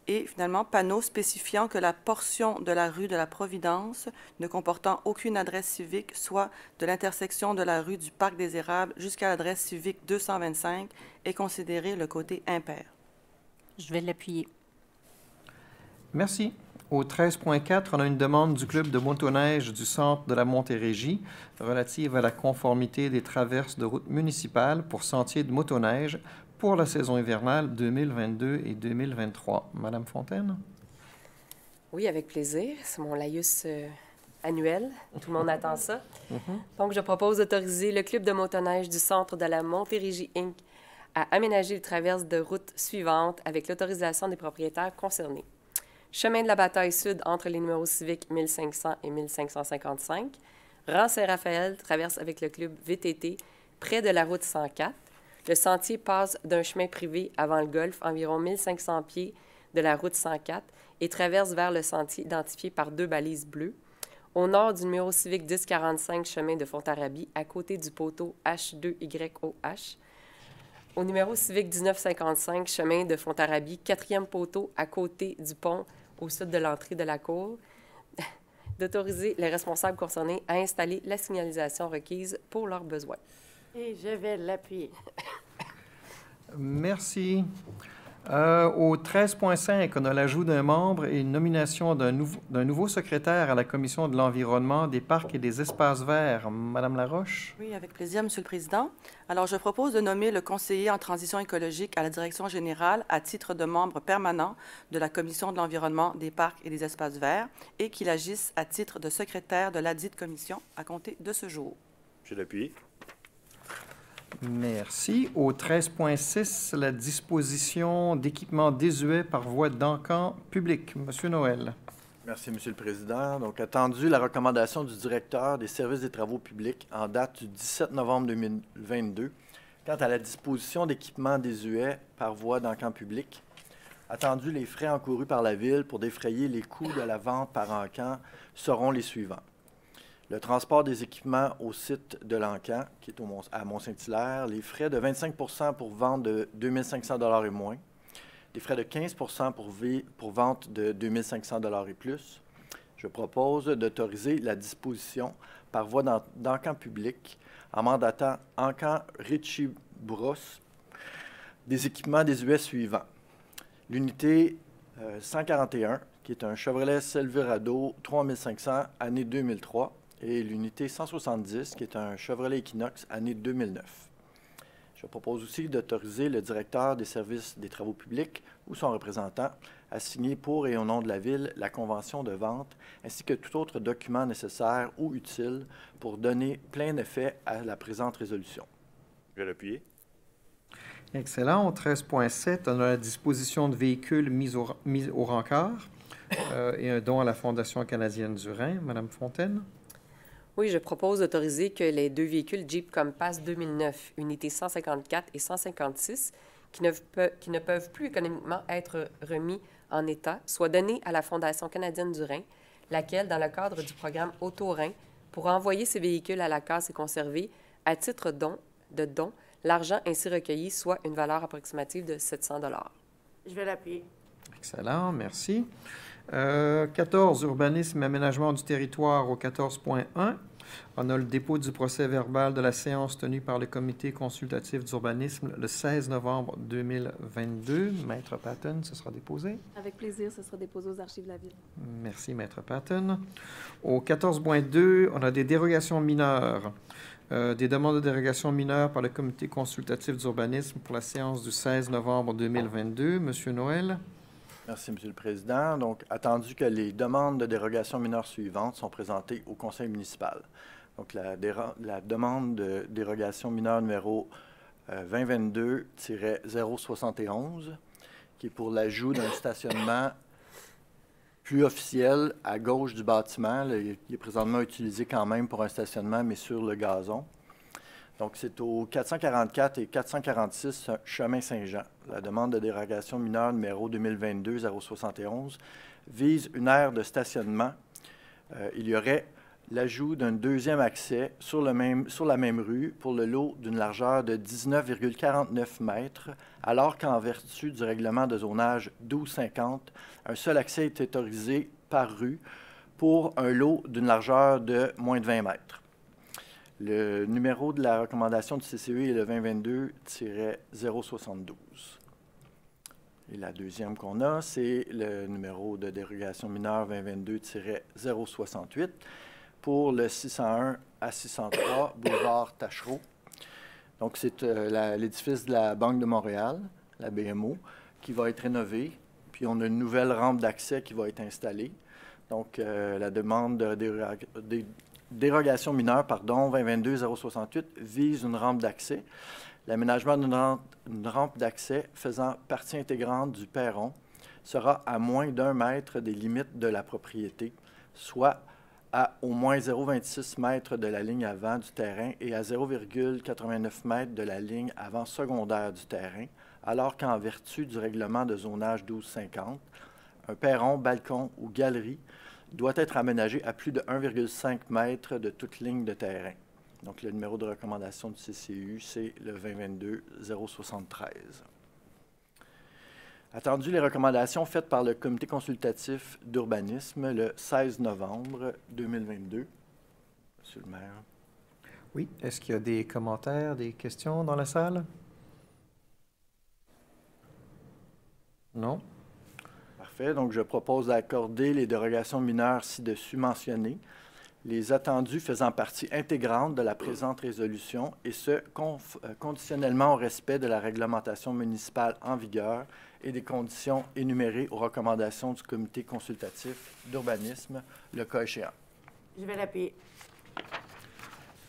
Et finalement, panneau spécifiant que la portion de la rue de la Providence ne comportant aucune adresse civique, soit de l'intersection de la rue du Parc des Érables jusqu'à l'adresse civique 225, est considérée le côté impair. Je vais l'appuyer. Merci. Au 13.4, on a une demande du club de motoneige du centre de la Montérégie relative à la conformité des traverses de routes municipales pour sentiers de motoneige pour la saison hivernale 2022 et 2023. Madame Fontaine? Oui, avec plaisir. C'est mon laïus annuel. Tout le monde attend ça. Donc, je propose d'autoriser le club de motoneige du centre de la Montérégie Inc. à aménager les traverses de routes suivantes avec l'autorisation des propriétaires concernés. Chemin de la Bataille Sud entre les numéros civiques 1500 et 1555. Rang Saint-Raphaël traverse avec le club VTT près de la route 104. Le sentier passe d'un chemin privé avant le golfe, environ 1500 pieds de la route 104, et traverse vers le sentier identifié par 2 balises bleues. Au nord du numéro civique 1045, chemin de Fontarabie, à côté du poteau H2YOH. Au numéro civique 1955, chemin de Fontarabie, 4e poteau, à côté du pont, au sud de l'entrée de la cour. D'autoriser les responsables concernés à installer la signalisation requise pour leurs besoins. Et je vais l'appuyer. Merci. Au 13.5, on a l'ajout d'un membre et une nomination d'un nouveau secrétaire à la Commission de l'environnement, des parcs et des espaces verts. Madame Laroche? Oui, avec plaisir, Monsieur le Président. Alors, je propose de nommer le conseiller en transition écologique à la Direction générale à titre de membre permanent de la Commission de l'environnement, des parcs et des espaces verts et qu'il agisse à titre de secrétaire de ladite commission à compter de ce jour. Je l'appuie. Merci. Au 13.6, la disposition d'équipements désuets par voie d'encan public. Monsieur Noël. Merci, Monsieur le Président. Donc, attendu la recommandation du directeur des services des travaux publics en date du 17 novembre 2022 quant à la disposition d'équipements désuets par voie d'encan public. Attendu les frais encourus par la Ville pour défrayer les coûts de la vente par encan seront les suivants. Le transport des équipements au site de l'encan, qui est à Mont-Saint-Hilaire, les frais de 25 pour vente de 2 500 $ et moins, les frais de 15 pour vente de 2 500 $ et plus. Je propose d'autoriser la disposition par voie d'encan public en mandatant Encan Ritchie Bros des équipements désuets suivants. L'unité 141, qui est un Chevrolet Silverado 3500, année 2003, et l'unité 170, qui est un Chevrolet Equinox, année 2009. Je propose aussi d'autoriser le directeur des services des travaux publics ou son représentant à signer pour et au nom de la Ville la convention de vente ainsi que tout autre document nécessaire ou utile pour donner plein effet à la présente résolution. Je vais l'appuyer. Excellent. Au 13.7, on a la disposition de véhicules mis au rencard et un don à la Fondation canadienne du Rhin. Madame Fontaine. Oui, je propose d'autoriser que les 2 véhicules Jeep Compass 2009, unités 154 et 156, qui ne peuvent plus économiquement être remis en état, soient donnés à la Fondation canadienne du Rhin, laquelle, dans le cadre du programme Auto-Rhin, pourra envoyer ces véhicules à la casse et conserver, à titre de don, l'argent ainsi recueilli, soit une valeur approximative de 700 $. Je vais l'appuyer. Excellent, merci. 14, urbanisme et aménagement du territoire au 14.1. On a le dépôt du procès-verbal de la séance tenue par le comité consultatif d'urbanisme le 16 novembre 2022. Maître Patton, ce sera déposé. Avec plaisir, ce sera déposé aux archives de la Ville. Merci, Maître Patton. Au 14.2, on a des dérogations mineures. Des demandes de dérogation mineure par le comité consultatif d'urbanisme pour la séance du 16 novembre 2022. Monsieur Noël. Merci, Monsieur le Président. Donc, attendu que les demandes de dérogation mineure suivantes sont présentées au Conseil municipal. Donc, la demande de dérogation mineure numéro 2022-071, qui est pour l'ajout d'un stationnement plus officiel à gauche du bâtiment. Là, il est présentement utilisé quand même pour un stationnement, mais sur le gazon. Donc, c'est au 444 et 446 Chemin Saint-Jean. La demande de dérogation mineure numéro 2022-071 vise une aire de stationnement. Il y aurait l'ajout d'un deuxième accès sur la même rue pour le lot d'une largeur de 19,49 mètres, alors qu'en vertu du règlement de zonage 1250, un seul accès est autorisé par rue pour un lot d'une largeur de moins de 20 mètres. Le numéro de la recommandation du CCE est le 2022-072. Et la deuxième qu'on a, c'est le numéro de dérogation mineure 2022-068 pour le 601 à 603 boulevard Tachereau. Donc, c'est l'édifice de la Banque de Montréal, la BMO, qui va être rénové. Puis, on a une nouvelle rampe d'accès qui va être installée. Donc, la demande de dérogation mineure, 2022-068, vise une rampe d'accès. L'aménagement d'une rampe d'accès faisant partie intégrante du perron sera à moins d'1 mètre des limites de la propriété, soit à au moins 0,26 mètres de la ligne avant du terrain et à 0,89 mètres de la ligne avant secondaire du terrain, alors qu'en vertu du règlement de zonage 1250, un perron, balcon ou galerie doit être aménagé à plus de 1,5 mètre de toute ligne de terrain. Donc, le numéro de recommandation du CCU, c'est le 2022-073. Attendu les recommandations faites par le comité consultatif d'urbanisme le 16 novembre 2022. Monsieur le maire. Oui. Est-ce qu'il y a des commentaires, des questions dans la salle? Non? Parfait. Donc, je propose d'accorder les dérogations mineures ci-dessus mentionnées, les attendus faisant partie intégrante de la présente résolution, et ce, conditionnellement au respect de la réglementation municipale en vigueur et des conditions énumérées aux recommandations du comité consultatif d'urbanisme, le cas échéant. Je vais l'appuyer.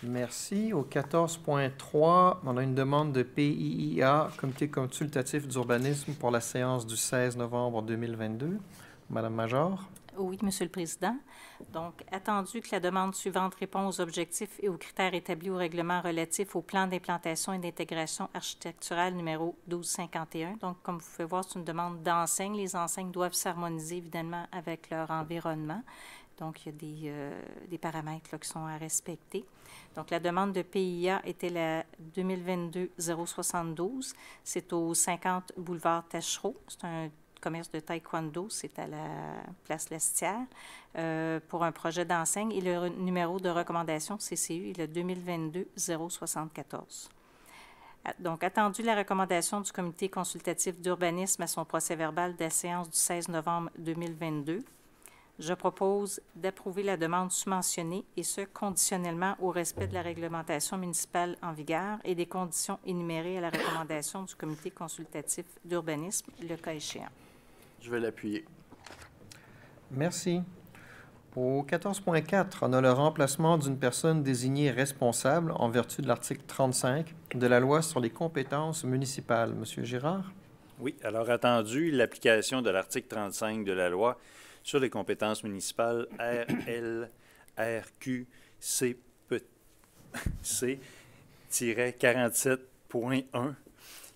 Merci. Au 14.3, on a une demande de PIIA, Comité consultatif d'urbanisme, pour la séance du 16 novembre 2022. Madame Major. Oui, Monsieur le Président. Donc, attendu que la demande suivante répond aux objectifs et aux critères établis au règlement relatif au plan d'implantation et d'intégration architecturale numéro 1251. Donc, comme vous pouvez voir, c'est une demande d'enseigne. Les enseignes doivent s'harmoniser, évidemment, avec leur environnement. Donc, il y a des paramètres là, qui sont à respecter. Donc, la demande de PIA était la 2022-072. C'est au 50 boulevard Tachereau. C'est un commerce de taekwondo, c'est à la place Lestière, pour un projet d'enseigne. Et le numéro de recommandation CCU est le 2022-074. Donc, attendu la recommandation du comité consultatif d'urbanisme à son procès-verbal de la séance du 16 novembre 2022, Je propose d'approuver la demande sous-mentionnée, et ce, conditionnellement au respect de la réglementation municipale en vigueur et des conditions énumérées à la recommandation du comité consultatif d'urbanisme, le cas échéant. Je vais l'appuyer. Merci. Au 14.4, on a le remplacement d'une personne désignée responsable en vertu de l'article 35 de la loi sur les compétences municipales. Monsieur Girard? Oui, alors attendu, l'application de l'article 35 de la loi sur les compétences municipales RLRQC-47.1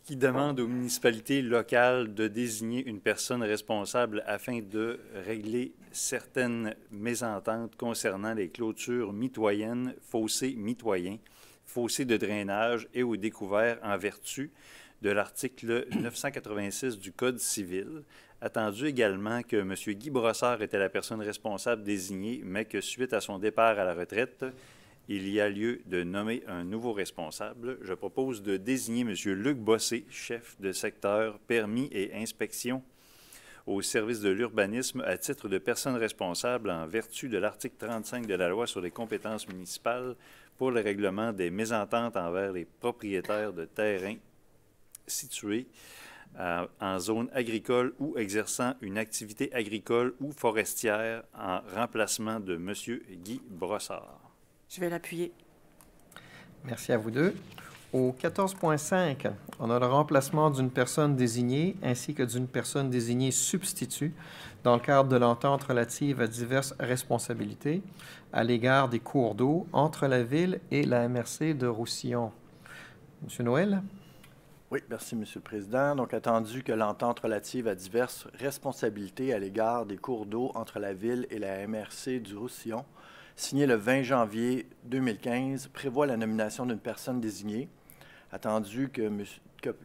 qui demande aux municipalités locales de désigner une personne responsable afin de régler certaines mésententes concernant les clôtures mitoyennes, fossés mitoyens, fossés de drainage et aux découverts en vertu de l'article 986 du Code civil. Attendu également que M. Guy Brossard était la personne responsable désignée, mais que suite à son départ à la retraite, il y a lieu de nommer un nouveau responsable. Je propose de désigner M. Luc Bossé, chef de secteur permis et inspection au service de l'urbanisme à titre de personne responsable en vertu de l'article 35 de la loi sur les compétences municipales pour le règlement des mésententes envers les propriétaires de terrains situés en zone agricole ou exerçant une activité agricole ou forestière en remplacement de M. Guy Brossard. Je vais l'appuyer. Merci à vous deux. Au 14.5, on a le remplacement d'une personne désignée ainsi que d'une personne désignée substitut dans le cadre de l'entente relative à diverses responsabilités à l'égard des cours d'eau entre la Ville et la MRC de Roussillon. Monsieur Noël? Oui, merci, M. le Président. Donc, attendu que l'entente relative à diverses responsabilités à l'égard des cours d'eau entre la Ville et la MRC du Roussillon, signée le 20 janvier 2015, prévoit la nomination d'une personne désignée, attendu que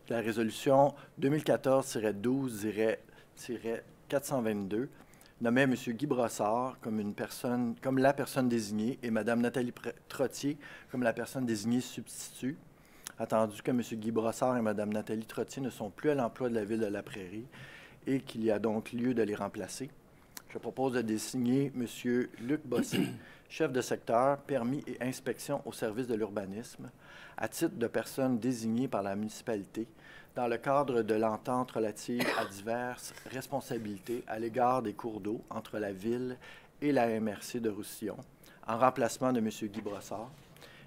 la résolution 2014-12-422 nommait M. Guy Brossard comme la personne désignée et Mme Nathalie Trottier comme la personne désignée substitut, attendu que M. Guy Brossard et Mme Nathalie Trottier ne sont plus à l'emploi de la Ville de la Prairie et qu'il y a donc lieu de les remplacer. Je propose de désigner M. Luc Bossé, chef de secteur, permis et inspection au service de l'urbanisme, à titre de personne désignée par la municipalité dans le cadre de l'entente relative à diverses responsabilités à l'égard des cours d'eau entre la Ville et la MRC de Roussillon, en remplacement de M. Guy Brossard.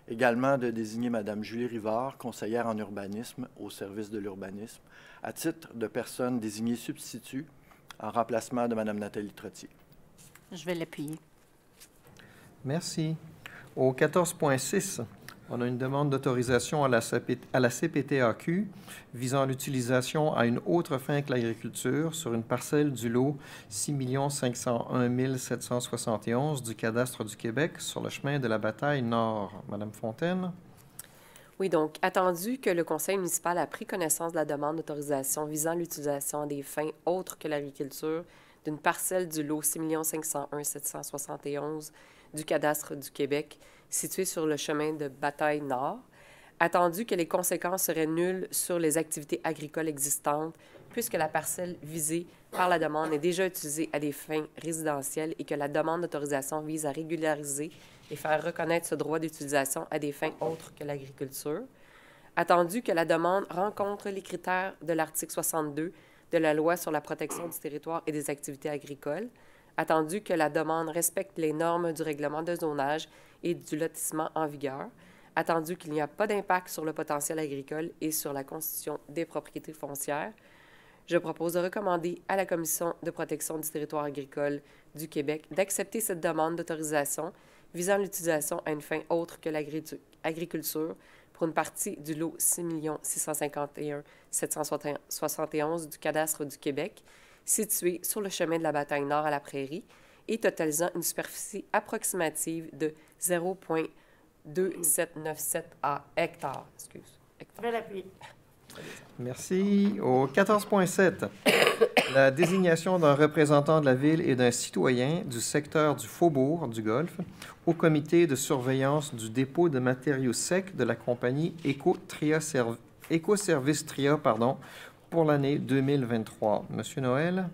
Également de désigner Mme Julie Rivard, conseillère en urbanisme au service de l'urbanisme, à titre de personne désignée substitut en remplacement de Mme Nathalie Trottier. Je vais l'appuyer. Merci. Au 14.6, on a une demande d'autorisation à la CPTAQ visant l'utilisation à une autre fin que l'agriculture sur une parcelle du lot 6 501 771 du cadastre du Québec sur le chemin de la Bataille Nord. Madame Fontaine? Oui, donc, attendu que le Conseil municipal a pris connaissance de la demande d'autorisation visant l'utilisation à des fins autres que l'agriculture d'une parcelle du lot 6 501 771 du cadastre du Québec située sur le chemin de Bataille Nord, attendu que les conséquences seraient nulles sur les activités agricoles existantes puisque la parcelle visée par la demande est déjà utilisée à des fins résidentielles et que la demande d'autorisation vise à régulariser et faire reconnaître ce droit d'utilisation à des fins autres que l'agriculture, attendu que la demande rencontre les critères de l'article 62 de la Loi sur la protection du territoire et des activités agricoles, attendu que la demande respecte les normes du règlement de zonage et du lotissement en vigueur, attendu qu'il n'y a pas d'impact sur le potentiel agricole et sur la constitution des propriétés foncières, je propose de recommander à la Commission de protection du territoire agricole du Québec d'accepter cette demande d'autorisation visant l'utilisation à une fin autre que l'agriculture pour une partie du lot 6 651 771 du cadastre du Québec, situé sur le chemin de la Bataille Nord à la Prairie et totalisant une superficie approximative de 0,2797 hectares. Je vais l'appuyer. Merci. Au 14.7, la désignation d'un représentant de la Ville et d'un citoyen du secteur du Faubourg du Golfe au comité de surveillance du dépôt de matériaux secs de la compagnie Écoservice Tria pour l'année 2023. Monsieur Noël?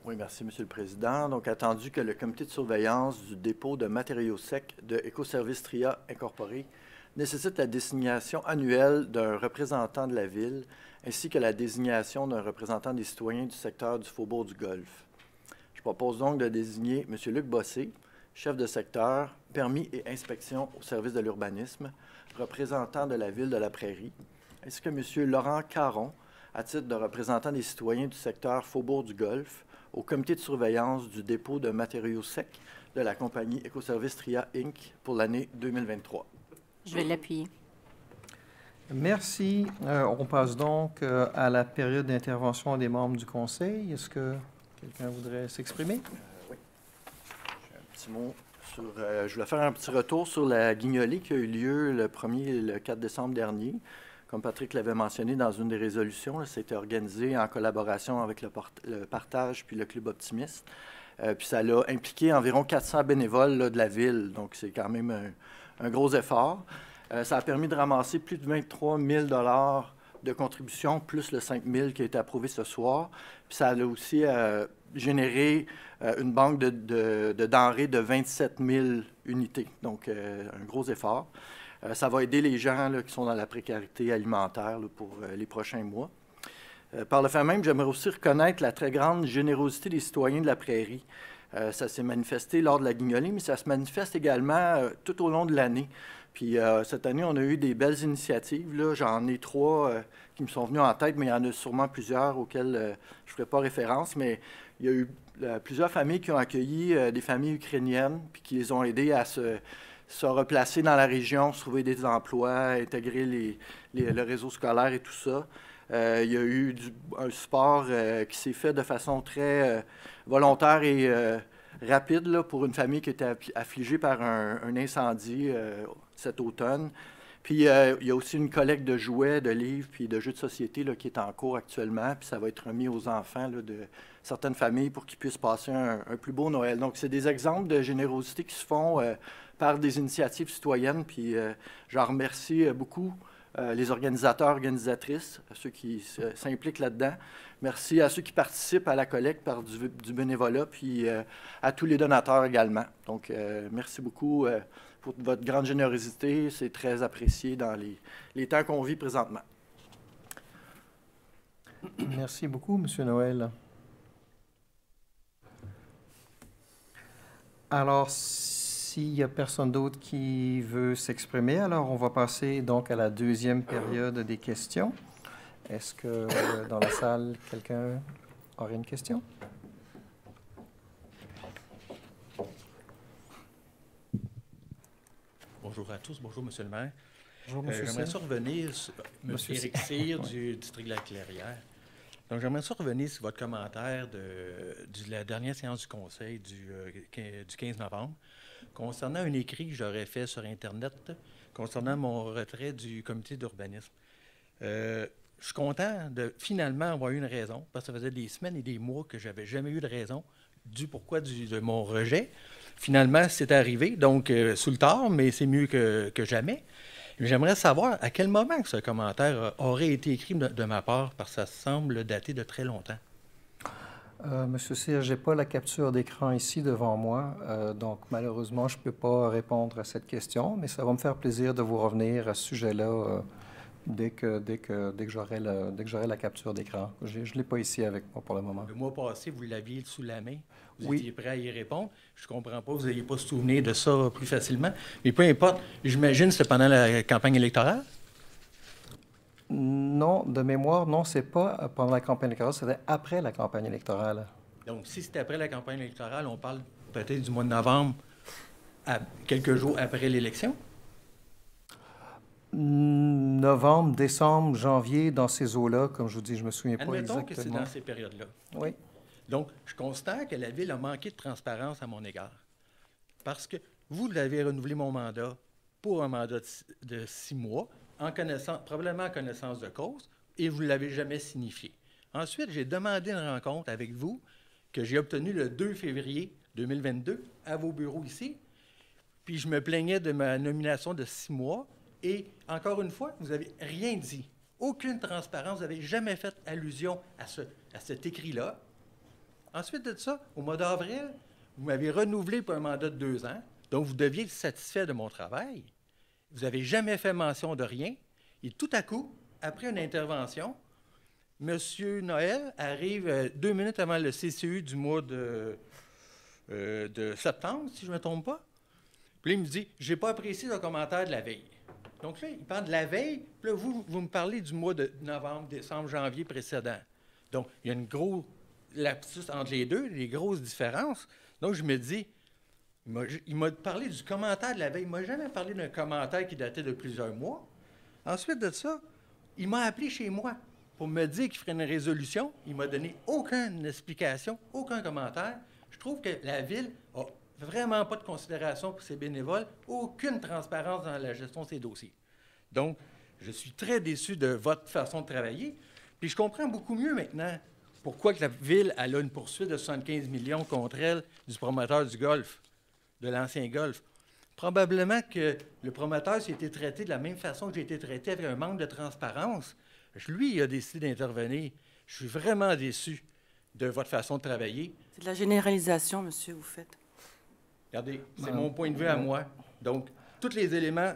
Oui, merci, M. le Président. Donc, attendu que le comité de surveillance du dépôt de matériaux secs de Écoservices TRIA Incorporé nécessite la désignation annuelle d'un représentant de la Ville, ainsi que la désignation d'un représentant des citoyens du secteur du Faubourg du Golfe. Je propose donc de désigner M. Luc Bossé, chef de secteur, permis et inspection au service de l'urbanisme, représentant de la Ville de la Prairie, ainsi que M. Laurent Caron, à titre de représentant des citoyens du secteur Faubourg du Golfe, au comité de surveillance du dépôt de matériaux secs de la compagnie Écoservices TRIA Inc. pour l'année 2023. Je vais l'appuyer. Merci. On passe donc à la période d'intervention des membres du Conseil. Est-ce que quelqu'un voudrait s'exprimer? Oui. J'ai un petit mot sur... je voulais faire un petit retour sur la guignolée qui a eu lieu le 1er et le 4 décembre dernier. Comme Patrick l'avait mentionné dans une des résolutions, c'était organisé en collaboration avec le Partage puis le Club Optimiste. Puis ça a impliqué environ 400 bénévoles là, de la Ville, donc c'est quand même un gros effort. Ça a permis de ramasser plus de 23 000 de contributions, plus le 5 000 qui a été approuvé ce soir. Puis ça a aussi généré une banque de denrées de 27 000 unités, donc un gros effort. Ça va aider les gens là, qui sont dans la précarité alimentaire là, pour les prochains mois. Par le fait même, j'aimerais aussi reconnaître la très grande générosité des citoyens de la Prairie. Ça s'est manifesté lors de la guignolée, mais ça se manifeste également tout au long de l'année. Puis cette année, on a eu des belles initiatives. J'en ai 3 qui me sont venues en tête, mais il y en a sûrement plusieurs auxquelles je ne ferai pas référence. Mais il y a eu plusieurs familles qui ont accueilli des familles ukrainiennes, puis qui les ont aidées à se replacer dans la région, se trouver des emplois, intégrer le réseau scolaire et tout ça. Il y a eu un support qui s'est fait de façon très volontaire et rapide là, pour une famille qui était affligée par un incendie cet automne. Puis il y a aussi une collecte de jouets, de livres puis de jeux de société là, qui est en cours actuellement. Puis ça va être remis aux enfants là, de certaines familles pour qu'ils puissent passer un plus beau Noël. Donc c'est des exemples de générosité qui se font par des initiatives citoyennes. Puis j'en remercie beaucoup les organisateurs, organisatrices, ceux qui s'impliquent là-dedans. Merci à ceux qui participent à la collecte par du bénévolat, puis à tous les donateurs également. Donc, merci beaucoup pour votre grande générosité. C'est très apprécié dans les temps qu'on vit présentement. Merci beaucoup, M. Noël. Alors, s'il n'y a personne d'autre qui veut s'exprimer, alors on va passer donc à la deuxième période des questions. Est-ce que dans la salle, quelqu'un aurait une question? Bonjour à tous. Bonjour, M. le maire. Bonjour, M. J'aimerais ça revenir sur M. Éric Cyr du district de la Clairière. Donc, j'aimerais ça revenir sur votre commentaire de la dernière séance du Conseil du 15 novembre concernant un écrit que j'aurais fait sur Internet concernant mon retrait du comité d'urbanisme. Je suis content de finalement avoir eu une raison, parce que ça faisait des semaines et des mois que je n'avais jamais eu de raison du pourquoi de mon rejet. Finalement, c'est arrivé, donc sous le tard, mais c'est mieux que jamais. J'aimerais savoir à quel moment ce commentaire aurait été écrit de ma part, parce que ça semble dater de très longtemps. Monsieur Cyr, je n'ai pas la capture d'écran ici devant moi, donc malheureusement, je ne peux pas répondre à cette question, mais ça va me faire plaisir de vous revenir à ce sujet-là dès que j'aurai la capture d'écran. Je ne l'ai pas ici avec moi pour le moment. Le mois passé, vous l'aviez sous la main. Vous Oui. étiez prêt à y répondre. Je ne comprends pas, vous n'ayez pas souvenir de ça plus facilement. Mais peu importe, j'imagine que c'était pendant la campagne électorale? Non, de mémoire, non, c'est pas pendant la campagne électorale, c'était après la campagne électorale. Donc, si c'était après la campagne électorale, on parle peut-être du mois de novembre, quelques jours après l'élection? Novembre, décembre, janvier, dans ces eaux-là, comme je vous dis, je me souviens pas exactement. Admettons que c'est dans ces périodes-là. Oui. Donc, je constate que la Ville a manqué de transparence à mon égard. Parce que vous avez renouvelé mon mandat pour un mandat de 6 mois, probablement en connaissance de cause, et vous ne l'avez jamais signifié. Ensuite, j'ai demandé une rencontre avec vous que j'ai obtenue le 2 février 2022 à vos bureaux ici. Puis je me plaignais de ma nomination de 6 mois. Et encore une fois, vous n'avez rien dit. Aucune transparence. Vous n'avez jamais fait allusion à cet écrit-là. Ensuite de ça, au mois d'avril, vous m'avez renouvelé pour un mandat de 2 ans, donc vous deviez être satisfait de mon travail. Vous n'avez jamais fait mention de rien. Et tout à coup, après une intervention, M. Noël arrive 2 minutes avant le CCU du mois de septembre, si je ne me trompe pas. Puis là, il me dit, « Je n'ai pas apprécié le commentaire de la veille. » Donc là, il parle de la veille, puis là, vous me parlez du mois de novembre, décembre, janvier précédent. Donc, il y a une grosse lapsus entre les deux, des grosses différences. Donc, je me dis, il m'a parlé du commentaire de la veille. Il ne m'a jamais parlé d'un commentaire qui datait de plusieurs mois. Ensuite de ça, il m'a appelé chez moi pour me dire qu'il ferait une résolution. Il ne m'a donné aucune explication, aucun commentaire. Je trouve que la Ville n'a vraiment pas de considération pour ses bénévoles, aucune transparence dans la gestion de ses dossiers. Donc, je suis très déçu de votre façon de travailler. Puis je comprends beaucoup mieux maintenant pourquoi que la Ville elle a une poursuite de 75 millions contre elle du promoteur du golf, de l'ancien golf. Probablement que le promoteur s'est été traité de la même façon que j'ai été traité, avec un manque de transparence. Lui, il a décidé d'intervenir. Je suis vraiment déçu de votre façon de travailler. C'est de la généralisation, monsieur, vous faites. Regardez, c'est mon point de vue à moi. Donc, tous les éléments,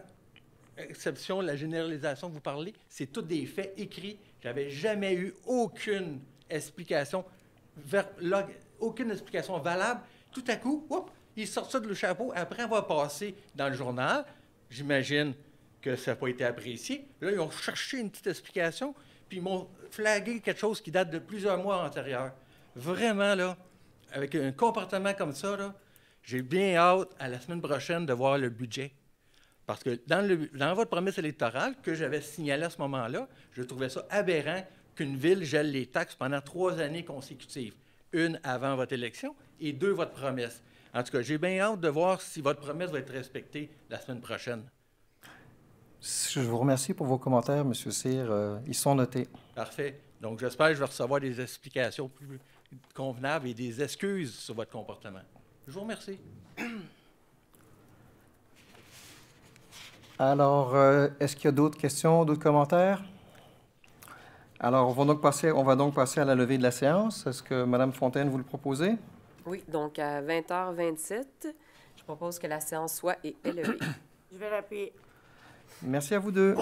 exception de la généralisation que vous parlez, c'est tous des faits écrits. Je n'avais jamais eu aucune explication, aucune explication valable. Tout à coup, il sort ça de le chapeau après avoir passé dans le journal. J'imagine que ça n'a pas été apprécié. Là, ils ont cherché une petite explication, puis ils m'ont flagué quelque chose qui date de plusieurs mois antérieurs. Vraiment, là, avec un comportement comme ça, là, j'ai bien hâte à la semaine prochaine de voir le budget. Parce que dans votre promesse électorale que j'avais signalée à ce moment-là, je trouvais ça aberrant qu'une ville gèle les taxes pendant 3 années consécutives. 1 avant votre élection et 2 votre promesse. En tout cas, j'ai bien hâte de voir si votre promesse va être respectée la semaine prochaine. Je vous remercie pour vos commentaires, M. Cyr. Ils sont notés. Parfait. Donc, j'espère que je vais recevoir des explications plus convenables et des excuses sur votre comportement. Je vous remercie. Alors, est-ce qu'il y a d'autres questions, d'autres commentaires? Alors, on va donc passer à la levée de la séance. Est-ce que Mme Fontaine, vous le proposez? Oui, donc à 20h27, je propose que la séance soit élevée. Je vais l'appuyer. Merci à vous deux.